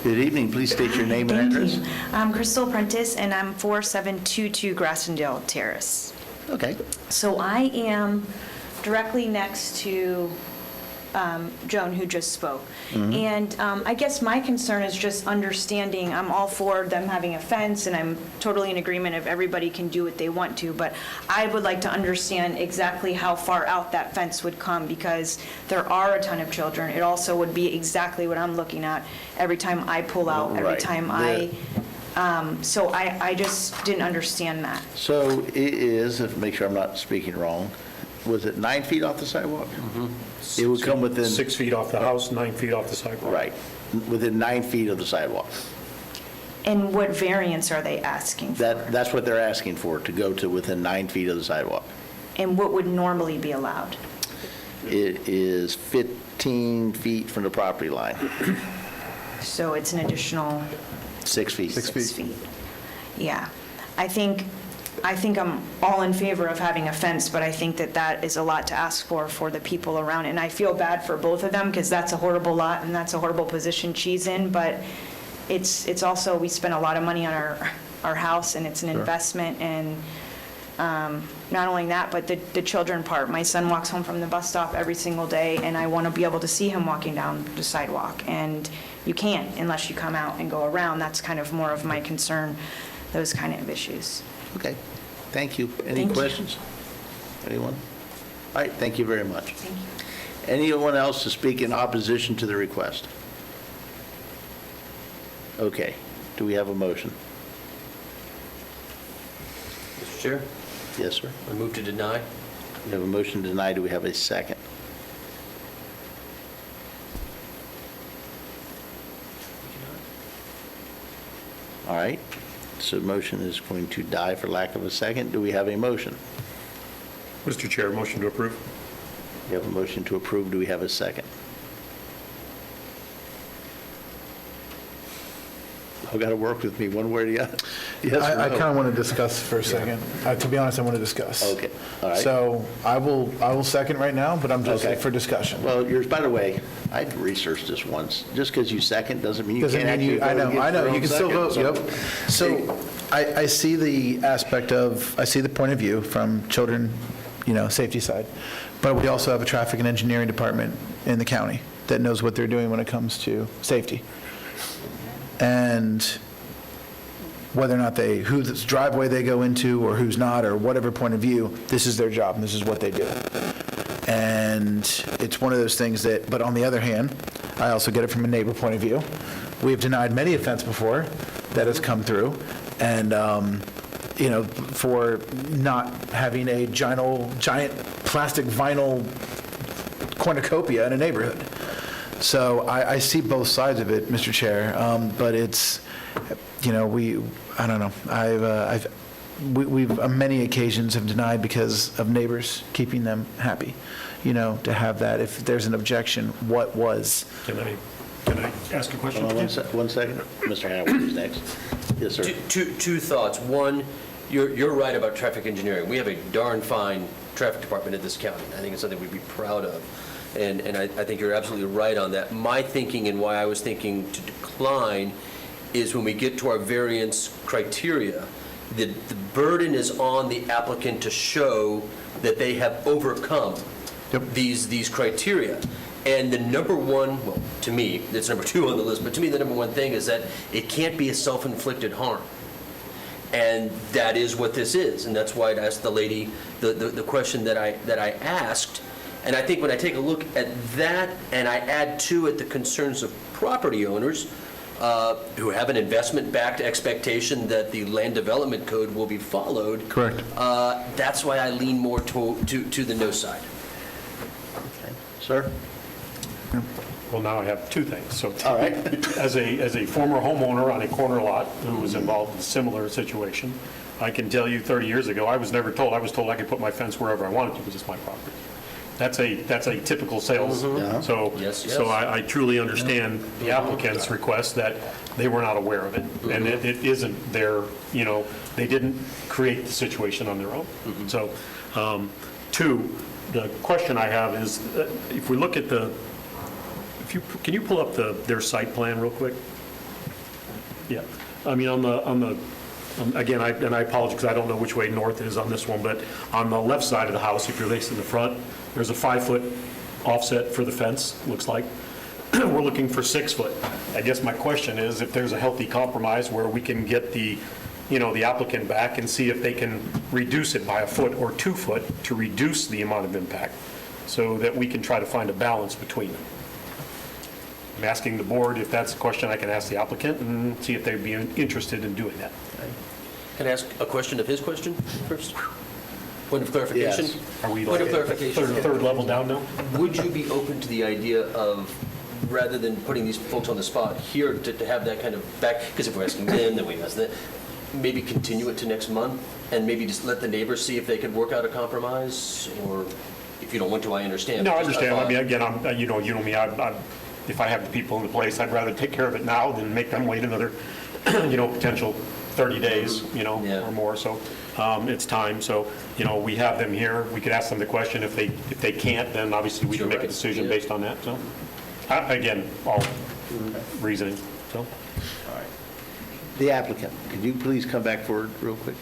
Good evening. Please state your name and Thank address. you. I'm Crystal Prentice, and I'm 4722 Grassendale Terrace. Okay. So I am directly next to Joan, who just spoke. And I guess my concern is just understanding, I'm all for them having a fence, and I'm totally in agreement if everybody can do what they want to, but I would like to understand exactly how far out that fence would come, because there are a ton of children. It also would be exactly what I'm looking at every time I pull out, every Right. time so I just didn't understand that. So it is, if make sure I'm not speaking wrong, was it 9 feet off the sidewalk? It would come within. 6 feet off the house, 9 feet off the sidewalk. Right, within 9 feet of the sidewalk. And what variance are they asking for? That's what they're asking for, to go to within 9 feet of the sidewalk. And what would normally be allowed? It is 15 feet from the property line, So it's an additional 6 feet. 6 feet. Yeah. I think I'm all in favor of having a fence, but I think that is a lot to ask for the people around. And I feel bad for both of them, because that's a horrible lot and that's a horrible position she's in, but it's also, we spend a lot of money on our house, and it's an investment, and not only that, but the children part. My son walks home from the bus stop every single day, and I want to be able to see him walking down the sidewalk, and you can't unless you come out and go around. That's kind of more of my concern, those kind of issues. Okay, thank you. Any Thank you. questions? Anyone? All right, thank you very much. Thank you. Anyone else to speak in opposition to the request? Okay, do we have a motion? Mr. Chair, Yes, sir. I move to deny. We have a motion to deny. Do we have a second? All right, so motion is going to die for lack of a second. Do we have a motion? Mr. Chair, motion to approve. We have a motion to approve. Do we have a second? Y'all got to work with me one way or the other. Yes or I no? kind of want to discuss for a second. To be honest, I want to discuss. Okay, all right. So I will second right now, but I'm just Okay. for discussion. Well, yours, by the way, I researched this once. Just because you second doesn't mean you Doesn't can't mean actually you, vote I know, against you your can own still vote, second. yep. So I see the aspect of, I see the point of view from children, safety side, but we also have a traffic and engineering department in the county that knows what they're doing when it comes to safety. And whether or not whose driveway they go into or who's not, or whatever point of view, this is their job and this is what they do. And it's one of those things that, but on the other hand, I also get it from a neighbor point of view. We have denied many offense before that has come through, and for not having a giant plastic vinyl cornucopia in a neighborhood. So I see both sides of it, Mr. Chair, but it's, I don't know. We've on many occasions have denied because of neighbors keeping them happy, to have that. If there's an objection, what was? Can I ask a question? One second. Mr. Howard is next. Yes, sir. Two thoughts. One, you're right about traffic engineering. We have a darn fine traffic department in this county. I think it's something we'd be proud of. And I think you're absolutely right on that. My thinking and why I was thinking to decline is when we get to our variance criteria, the burden is on the applicant to show that they have overcome these criteria. And the number one, well, to me, it's number two on the list, but to me, the number one thing is that it can't be a self-inflicted harm. And that is what this is. And that's why I asked the lady the question that I asked. And I think when I take a look at that and I add to it the concerns of property owners who have an investment-backed expectation that the land development code will be followed. Correct. That's why I lean more to the no side. Okay. Sir? Well, now I have two things. So All right. as a former homeowner on a corner lot who was involved in a similar situation, I can tell you 30 years ago, I was never told. I was told I could put my fence wherever I wanted to because it's my property. That's a typical sales. So Yes. I truly understand the applicant's request that they were not aware of it. And it isn't their, they didn't create the situation on their own. So, two, the question I have is, if we look at can you pull up their site plan real quick? Yeah. I mean, again, I apologize because I don't know which way north is on this one, but on the left side of the house, if you're facing the front, there's a 5-foot offset for the fence, looks like. We're looking for 6 foot. I guess my question is if there's a healthy compromise where we can get the applicant back and see if they can reduce it by 1 foot or 2 foot to reduce the amount of impact so that we can try to find a balance between them. I'm asking the board if that's a question I can ask the applicant and see if they'd be interested in doing that. Can I ask a question of his question first? Point of clarification? Yes. Are we Point of like clarification. third level down now? Would you be open to the idea of, rather than putting these folks on the spot here, to have that kind of back, because if we're asking them, then we ask them, maybe continue it to next month, and maybe just let the neighbors see if they could work out a compromise, or if you don't want to, I understand. No, I Just a understand. I thought. mean, again, you know me, if I have the people in the place, I'd rather take care of it now than make them wait another, potential 30 days, or more. So it's time. So, we have them here. We could ask them the question. If they can't, then obviously we can make a decision based on that. So, again, all reasoning. So, All right. The applicant, could you please come back forward real quick?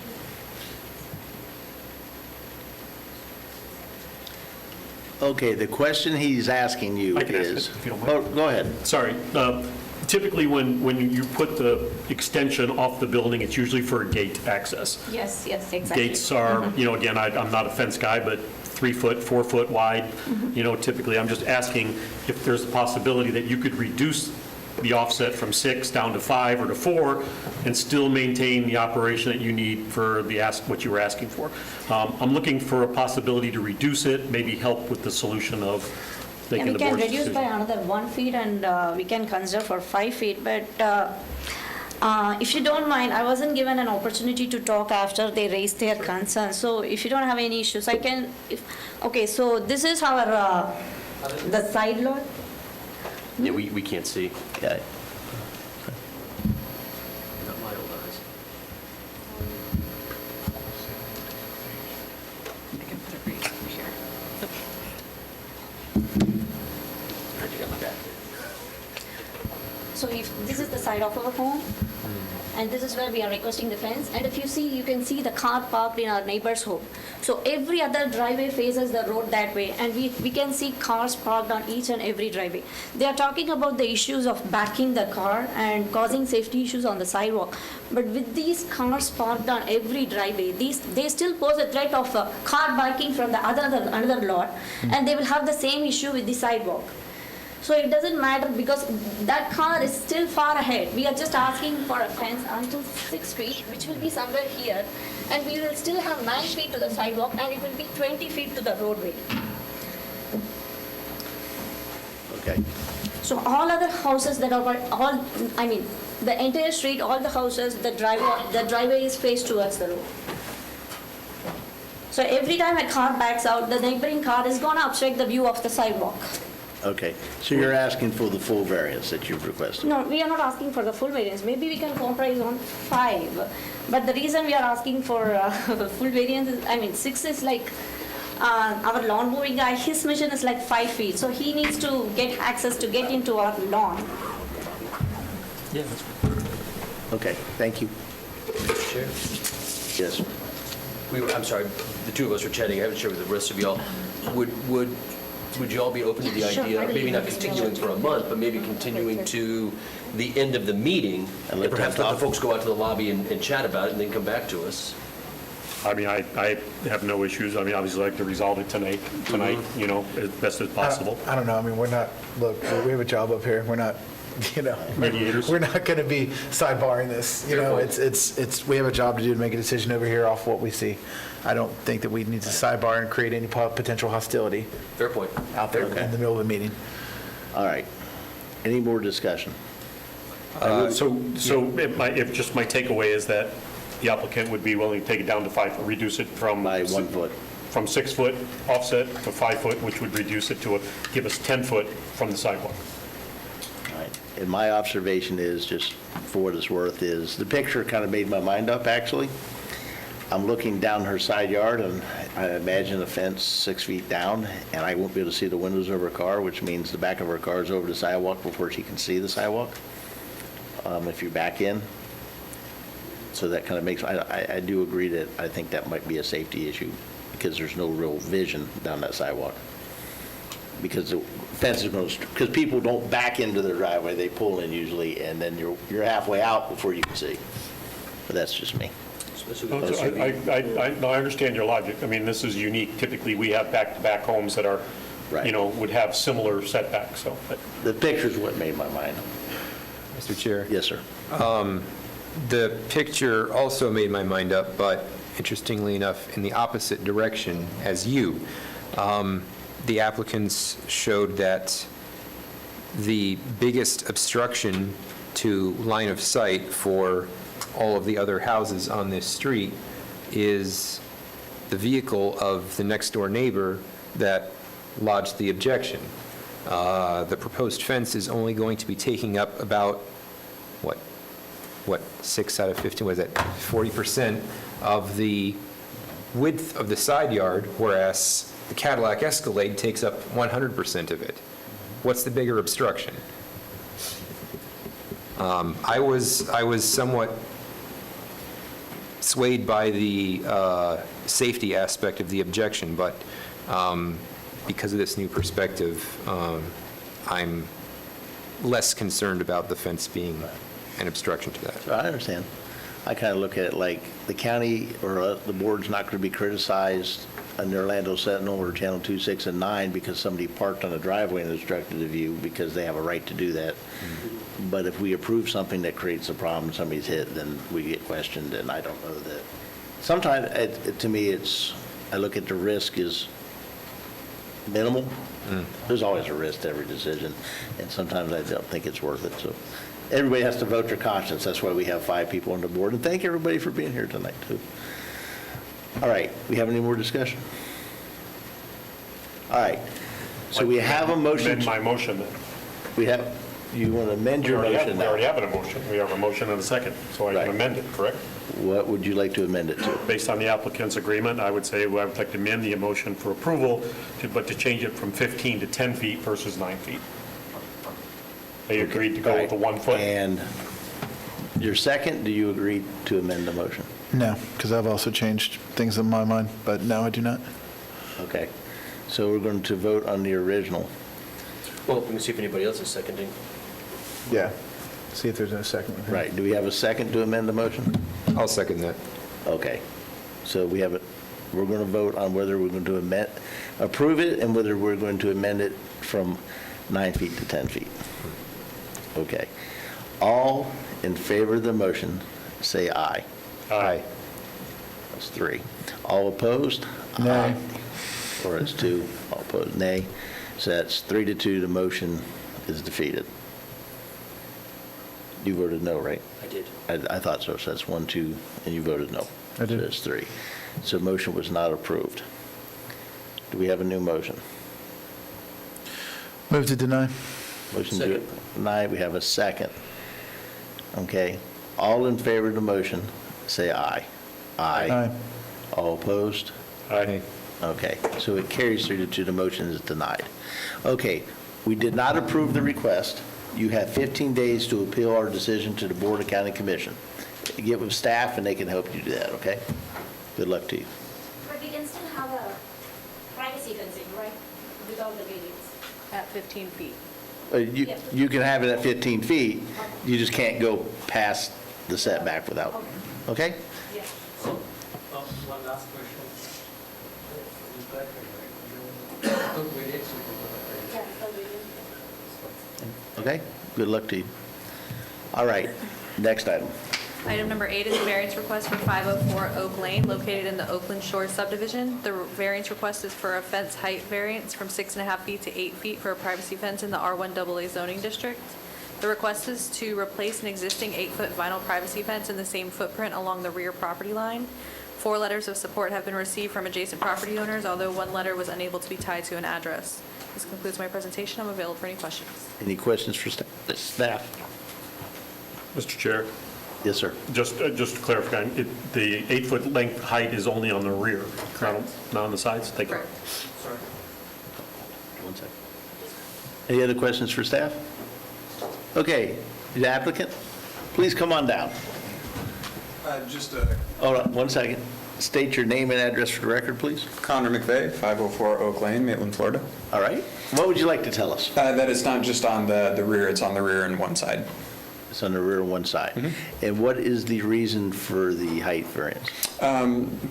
Okay, the question he's asking you I can ask is... it, if you don't mind. Go ahead. sorry. Typically, when you put the extension off the building, it's usually for a gate access. Yes, exactly. Gates are, again, I'm not a fence guy, but 3 foot, 4 foot wide, typically. I'm just asking if there's a possibility that you could reduce the offset from 6 down to 5 or to 4 and still maintain the operation that you need for what you were asking for. I'm looking for a possibility to reduce it, maybe help with the solution of Yeah, making we the can board's reduce decision. by another 1 feet and we can consider for 5 feet, but if you don't mind, I wasn't given an opportunity to talk after they raised their concerns, so if you don't have any issues, I can, okay, so this is our, the side lot. Yeah, we can't see. Yeah. Not my old eyes. I can put it right over here. I got my back. So if, this is the side of our home, and this is where we are requesting the fence, and if you see, you can see the car parked in our neighbor's home. So every other driveway faces the road that way, and we can see cars parked on each and every driveway. They are talking about the issues of backing the car and causing safety issues on the sidewalk. But with these cars parked on every driveway, they still pose a threat of car backing from the another lot, and they will have the same issue with the sidewalk. So it doesn't matter because that car is still far ahead. We are just asking for a fence until 6 feet, which will be somewhere here. And we will still have 9 feet to the sidewalk and it will be 20 feet to the roadway. Okay. So all other houses that are, the entire street, all the houses, the driveway is faced towards the road. So every time a car backs out, the neighboring car is gonna obstruct the view of the sidewalk. Okay, so you're asking for the full variance that you've requested? No, we are not asking for the full variance. Maybe we can compromise on 5. But the reason we are asking for full variance is, 6 is like, our lawn mowing guy, his mission is like 5 feet. So he needs to get access to get into our lawn. Yeah, that's fine. Okay, thank you. Mr. Chair? Yes. I'm sorry, the two of us were chatting, I haven't shared with the rest of y'all. Would you all be open to the Sure, idea, I of maybe believe not it's continuing for a month, but maybe continuing to the end of the meeting, And and let perhaps them let the talk? folks go out to the lobby and chat about it, and then come back to us? I mean, I have no issues. I mean, obviously, I'd like to resolve it tonight, you know, as best as possible. I don't know, I mean, we're not, look, we have a job up here, we're not, Mediators. we're not going to be sidebarring this, Fair point. it's, we have a job to do to make a decision over here off what we see. I don't think that we need to sidebar and create any potential hostility Fair point. out there in the middle of a meeting. All right. Any more discussion? So if just my takeaway is that the applicant would be willing to take it down to 5 foot, reduce it from. By 1 foot. From 6 foot offset to 5 foot, which would reduce it to give us 10 foot from the sidewalk. All right. And my observation is, just for what it's worth, is the picture kind of made my mind up, actually. I'm looking down her side yard, and I imagine a fence 6 feet down, and I won't be able to see the windows of her car, which means the back of her car is over the sidewalk before she can see the sidewalk, if you back in. So that kind of makes, I do agree that I think that might be a safety issue, because there's no real vision down that sidewalk. Because the fence is going to, because people don't back into their driveway, they pull in usually, and then you're halfway out before you can see. But that's just me. I understand your logic. I mean, this is unique. Typically, we have back-to-back homes that are, Right. would have similar setbacks, so. The picture's what made my mind. Mr. Chair? Yes, sir. The picture also made my mind up, but interestingly enough, in the opposite direction as you. The applicants showed that the biggest obstruction to line of sight for all of the other houses on this street is the vehicle of the next-door neighbor that lodged the objection. The proposed fence is only going to be taking up about, what, 6 out of 15, was that 40% of the width of the side yard, whereas the Cadillac Escalade takes up 100% of it. What's the bigger obstruction? I was somewhat swayed by the safety aspect of the objection, but because of this new perspective, I'm less concerned about the fence being an obstruction to that. I understand. I kind of look at it like the county or the board's not going to be criticized on the Orlando Sentinel or Channel 2, 6, and 9 because somebody parked on a driveway and obstructed the view, because they have a right to do that. But if we approve something that creates a problem, somebody's hit, then we get questioned, and I don't know that. Sometimes, to me, I look at the risk is minimal. There's always a risk to every decision, and sometimes I don't think it's worth it. So everybody has to vote their conscience. That's why we have 5 people on the board, and thank everybody for being here tonight, too. All right, we have any more discussion? All right, so we have a motion. Amend my motion then. You want to amend your motion We now? already have a motion. We have a motion and a second, so I Right. can amend it, correct? What would you like to amend it to? Based on the applicant's agreement, I would say I would like to amend the motion for approval, but to change it from 15 to 10 feet versus 9 feet. They agreed to go with the 1 foot. And your second, do you agree to amend the motion? No, because I've also changed things in my mind, but no, I do not. Okay, so we're going to vote on the original. Well, we can see if anybody else is seconding. Yeah. See if there's no second. Right, do we have a second to amend the motion? I'll second that. Okay, so we're going to vote on whether we're going to approve it and whether we're going to amend it from 9 feet to 10 feet. Okay. All in favor of the motion, say aye. Aye. That's 3. All opposed? Nay. Or it's 2. All opposed, nay. So that's 3 to 2, the motion is defeated. You voted no, right? I did. I thought so, so that's 1, 2, and you voted no. I did. So that's 3. So motion was not approved. Do we have a new motion? Move to deny. Motion to deny, we have a second. Okay, all in favor of the motion, say aye. Aye. All opposed? Aye. Okay, so it carries 3 to 2, the motion is denied. Okay, we did not approve the request. You have 15 days to appeal our decision to the Board of County Commission. Get with staff and they can help you do that, okay? Good luck to you. But we can still have a privacy fencing, right, without the buildings? At 15 feet. You can have it at 15 feet, you just can't go past the setback without, okay? Yeah. One last question. Okay, good luck to you. All right, next item. Item number 8 is a variance request for 504 Oak Lane, located in the Oakland Shores subdivision. The variance request is for a fence height variance from 6.5 feet to 8 feet for a privacy fence in the R1AA zoning district. The request is to replace an existing 8-foot vinyl privacy fence in the same footprint along the rear property line. 4 letters of support have been received from adjacent property owners, although 1 letter was unable to be tied to an address. This concludes my presentation. I'm available for any questions. Any questions for staff? Mr. Chair, Yes, sir. just to clarify, the 8-foot length height is only on the rear, correct? Not on the sides? Thank you. Correct. One second. Any other questions for staff? Okay, the applicant, please come on down. Hold on, 1 second. State your name and address for the record, please. Connor McVeigh, 504 Oak Lane, Maitland, Florida. All right. What would you like to tell us? That it's not just on the rear, it's on the rear and one side. It's on the rear on one side. And what is the reason for the height variance?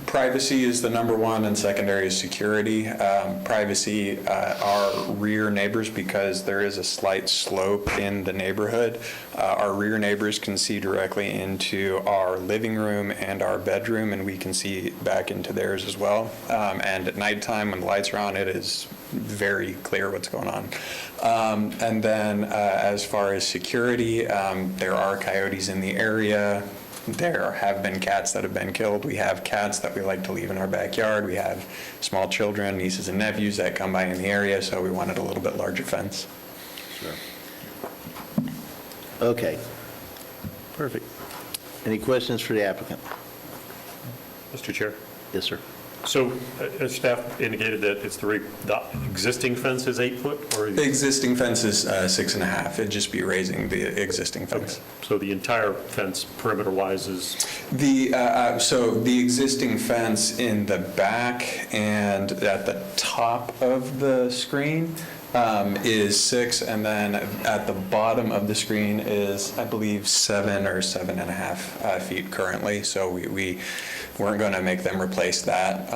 Privacy is the number one, and secondary is security. Privacy, our rear neighbors, because there is a slight slope in the neighborhood, our rear neighbors can see directly into our living room and our bedroom, and we can see back into theirs as well. And at nighttime, when the lights are on, it is very clear what's going on. And then as far as security, there are coyotes in the area. There have been cats that have been killed. We have cats that we like to leave in our backyard. We have small children, nieces and nephews that come by in the area, so we wanted a little bit larger fence. Sure. Okay. Perfect. Any questions for the applicant? Mr. Chair? Yes, sir. So as staff indicated that it's the existing fence is 8 foot, or? The existing fence is 6.5. It'd just be raising the existing fence. Okay. So the entire fence perimeter-wise is? So the existing fence in the back and at the top of the screen is 6, and then at the bottom of the screen is, I believe, 7 or 7.5 feet currently. So we weren't going to make them replace that.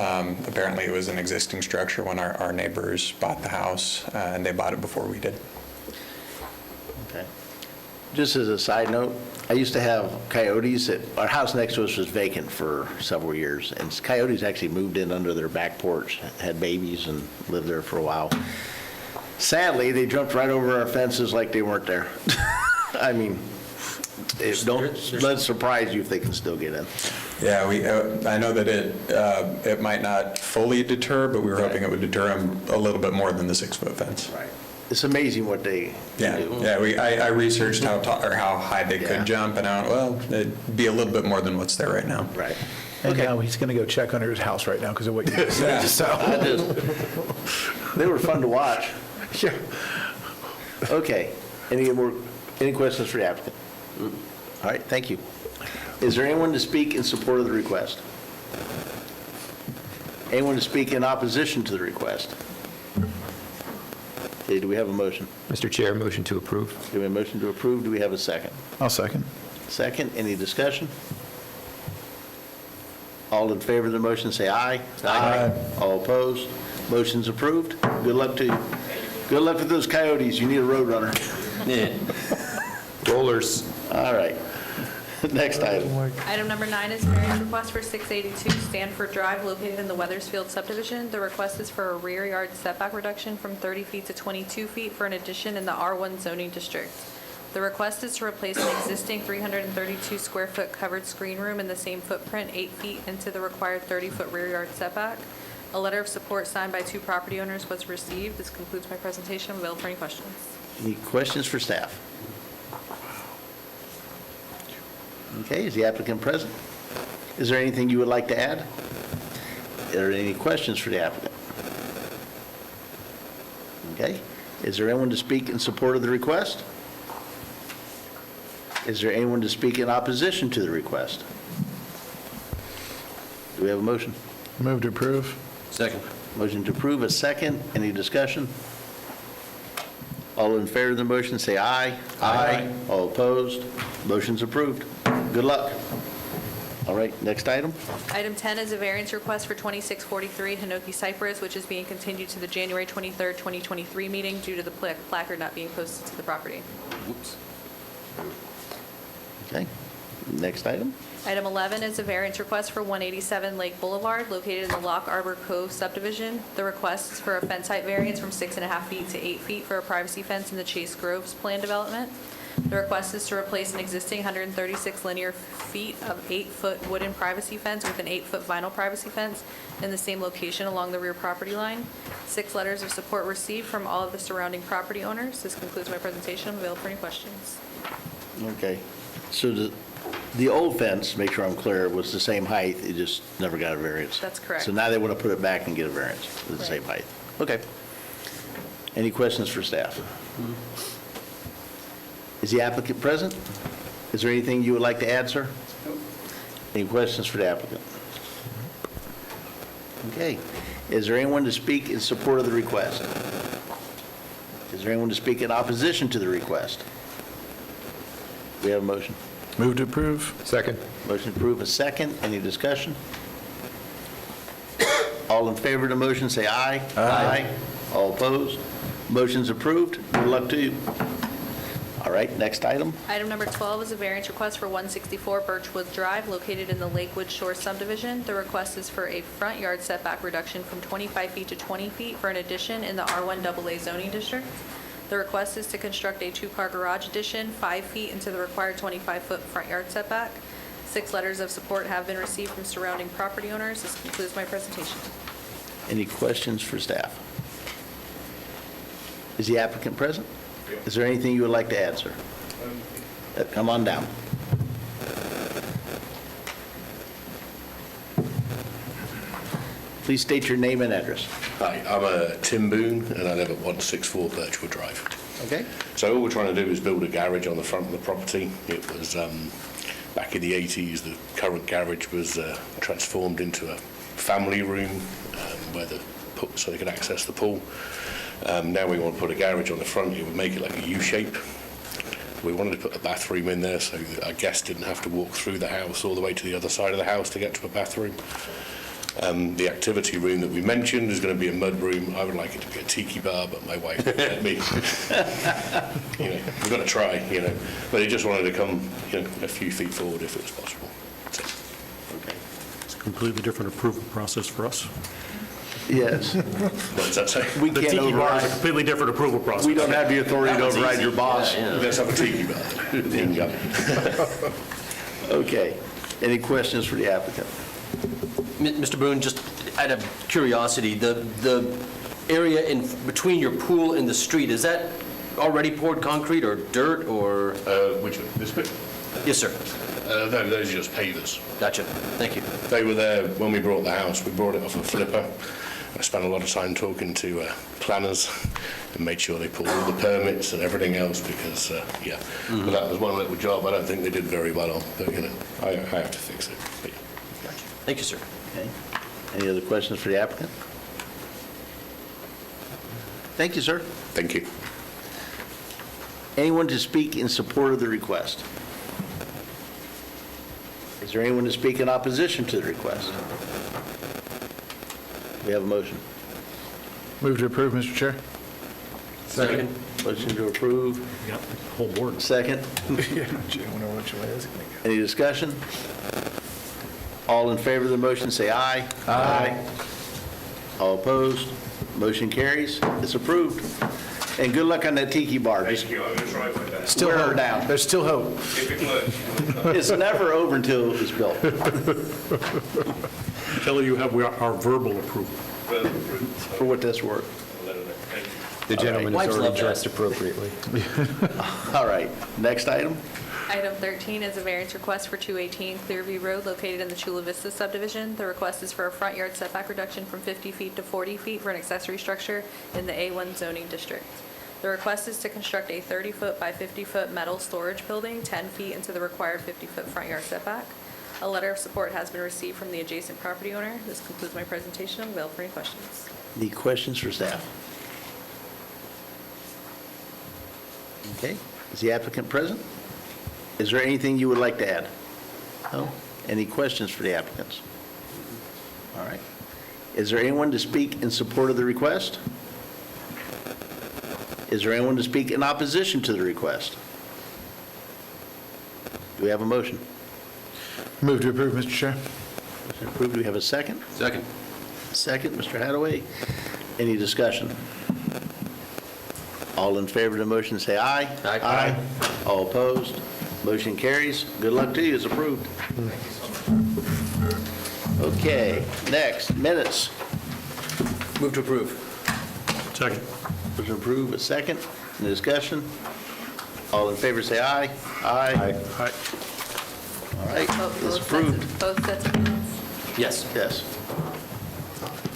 Apparently, it was an existing structure when our neighbors bought the house, and they bought it before we did. Okay. Just as a side note, I used to have coyotes. Our house next to us was vacant for several years, and coyotes actually moved in under their back porch, had babies, and lived there for a while. Sadly, they jumped right over our fences like they weren't there. I mean, let it surprise you if they can still get in. Yeah, I know that it might not fully deter, but we were hoping it would deter them a little bit more than the 6-foot fence. Right. It's amazing what they do. Yeah. I researched how high they could jump, and it'd be a little bit more than what's there right now. Right. And now he's going to go check under his house right now because of what you just said. They were fun to watch. Yeah. Okay. Any questions for the applicant? All right, thank you. Is there anyone to speak in support of the request? Anyone to speak in opposition to the request? Okay, do we have a motion? Mr. Chair, motion to approve. Do we have a motion to approve? Do we have a second? I'll second. Second, any discussion? All in favor of the motion, say aye. Aye. All opposed? Motion's approved. Good luck to you. Good luck with those coyotes. You need a road runner. Yeah. Rollers. All right. Next item. Item number 9 is variance request for 682 Stanford Drive located in the Weathersfield subdivision. The request is for a rear yard setback reduction from 30 feet to 22 feet for an addition in the R1 zoning district. The request is to replace an existing 332 square foot covered screen room in the same footprint 8 feet into the required 30-foot rear yard setback. A letter of support signed by 2 property owners was received. This concludes my presentation. I'm available for any questions. Any questions for staff? Okay, is the applicant present? Is there anything you would like to add? Are there any questions for the applicant? Okay, is there anyone to speak in support of the request? Is there anyone to speak in opposition to the request? Do we have a motion? Move to approve. Second. Motion to approve, a second. Any discussion? All in favor of the motion, say aye. Aye. All opposed? Motion's approved. Good luck. All right, next item. Item 10 is a variance request for 2643 Hinoki Cypress, which is being continued to the January 23rd, 2023 meeting due to the placard not being posted to the property. Whoops. Okay, next item. Item 11 is a variance request for 187 Lake Boulevard, located in the Lock Arbor Cove subdivision. The request is for a fence height variance from 6.5 feet to 8 feet for a privacy fence in the Chase Groves plan development. The request is to replace an existing 136 linear feet of 8-foot wooden privacy fence with an 8-foot vinyl privacy fence in the same location along the rear property line. 6 letters of support received from all of the surrounding property owners. This concludes my presentation. I'm available for any questions. Okay, so the old fence, make sure I'm clear, was the same height, it just never got a variance? That's correct. So now they want to put it back and get a variance with the same height? Okay. Any questions for staff? Is the applicant present? Is there anything you would like to add, sir? Any questions for the applicant? Okay. Is there anyone to speak in support of the request? Is there anyone to speak in opposition to the request? We have a motion. Move to approve. Second. Motion to approve, a second. Any discussion? All in favor of the motion, say aye. Aye. All opposed? Motion's approved. Good luck to you. All right, next item. Item number 12 is a variance request for 164 Birchwood Drive, located in the Lakewood Shore subdivision. The request is for a front yard setback reduction from 25 feet to 20 feet for an addition in the R1AA zoning district. The request is to construct a 2-car garage addition 5 feet into the required 25-foot front yard setback. 6 letters of support have been received from surrounding property owners. This concludes my presentation. Any questions for staff? Is the applicant present? Is there anything you would like to add, sir? Come on down. Please state your name and address. Hi, I'm Tim Boone, and I live at 164 Birchwood Drive. Okay. So all we're trying to do is build a garage on the front of the property. It was, back in the 80s, the current garage was transformed into a family room so they could access the pool. Now we want to put a garage on the front. It would make it like a U shape. We wanted to put a bathroom in there so that our guests didn't have to walk through the house all the way to the other side of the house to get to a bathroom. The activity room that we mentioned is going to be a mud room. I would like it to be a tiki bar, but my wife won't let me. We've got to try, But it just wanted to come, a few feet forward if it was possible. That's it. Okay. It's a completely different approval process for us. Yes. What does that say? We The can't tiki bar is a override. completely different approval process. We don't have the authority to override your boss. Let's have a tiki bar. There you go. Okay. Any questions for the applicant? Mr. Boone, just out of curiosity, the area in between your pool and the street, is that already poured concrete or dirt or? Which one? This bit? Yes, sir. Those are just pavers. Gotcha. Thank you. They were there when we brought the house. We brought it off a flipper. I spent a lot of time talking to planners and made sure they pulled all the permits and everything else because, But that was one little job I don't think they did very well on. But, I have to fix it. But, Gotcha. Thank you, sir. Okay. Any other questions for the applicant? Thank you, sir. Thank you. Anyone to speak in support of the request? Is there anyone to speak in opposition to the request? We have a motion. Move to approve, Mr. Chair. Second. Motion to approve. Yep, whole board. Second. Any discussion? All in favor of the motion, say aye. Aye. All opposed? Motion carries. It's approved. And good luck on that tiki bar. Just you, I'm going to try my best. Still wear her hope. down. There's still hope. If it would. It's never over until it's built. Kelly, you have our verbal approval. For what that's worth. The gentleman Wives is love already that. dressed appropriately. All right, next item. Item 13 is a variance request for 218 Clearview Road located in the Chula Vista subdivision. The request is for a front yard setback reduction from 50 feet to 40 feet for an accessory structure in the A1 zoning district. The request is to construct a 30-foot by 50-foot metal storage building 10 feet into the required 50-foot front yard setback. A letter of support has been received from the adjacent property owner. This concludes my presentation. I'm available for any questions. Any questions for staff? Okay, is the applicant present? Is there anything you would like to add? No? Any questions for the applicants? All right. Is there anyone to speak in support of the request? Is there anyone to speak in opposition to the request? Do we have a motion? Move to approve, Mr. Chair. Motion approved. Do we have a second? Second. Second, Mr. Hadaway. Any discussion? All in favor of the motion, say aye. Aye. All opposed? Motion carries. Good luck to you. It's approved. Okay, next, minutes. Move to approve. Second. Motion approved, a second. Any discussion? All in favor, say aye. Aye. Aye. All right, Both it's sets approved. both sets of minutes, Yes. Yes.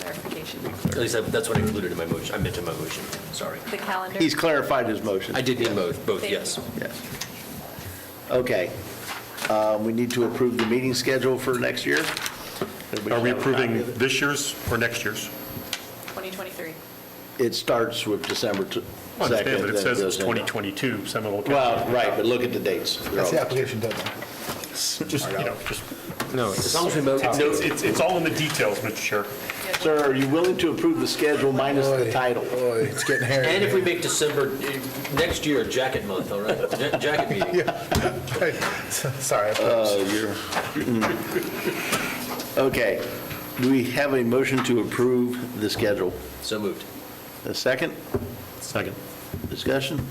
verification. At least that's what I included in my motion. I meant in my motion. Sorry. The calendar. He's clarified his motion. I did mean both, Thank yes. you. Yes. Okay. We need to approve the meeting schedule for next year. Everybody Are we have a copy approving of it? this year's or next year's? 2023. It starts with December 2nd. I understand, but it then says it's goes into- 2022 Seminole County. Well, right, but look at the dates. They're That's all- the application deadline. Just, you know, just, No, As long as we vote. it's all in the details, Mr. Chair. Sir, are you willing to approve the schedule minus the title? Boy, it's getting hairy. And if we make December, next year, jacket month, all right? Jacket meeting. Sorry. Okay. Do we have a motion to approve the schedule? So moved. A second? Second. Discussion?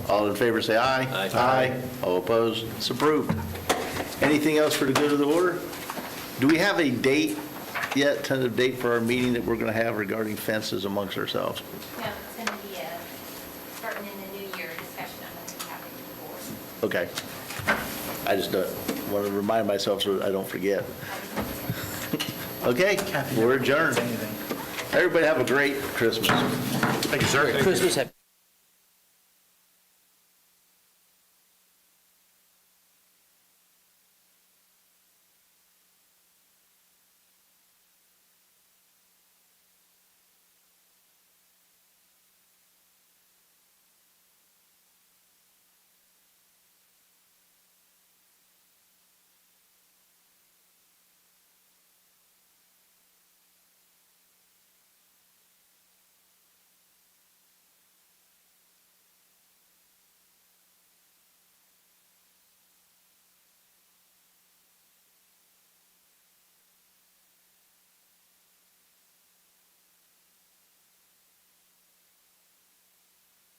All in favor, say aye. Aye. Aye. All opposed? It's approved. Anything else for the good of the order? Do we have a date yet, tentative date for our meeting that we're going to have regarding fences amongst ourselves? No, it's going to be starting in the new year, discussion on what's happening before. Okay. I just want to remind myself so I don't forget. Okay, we're adjourned. Everybody have a great Christmas. Thank you, sir. Christmas,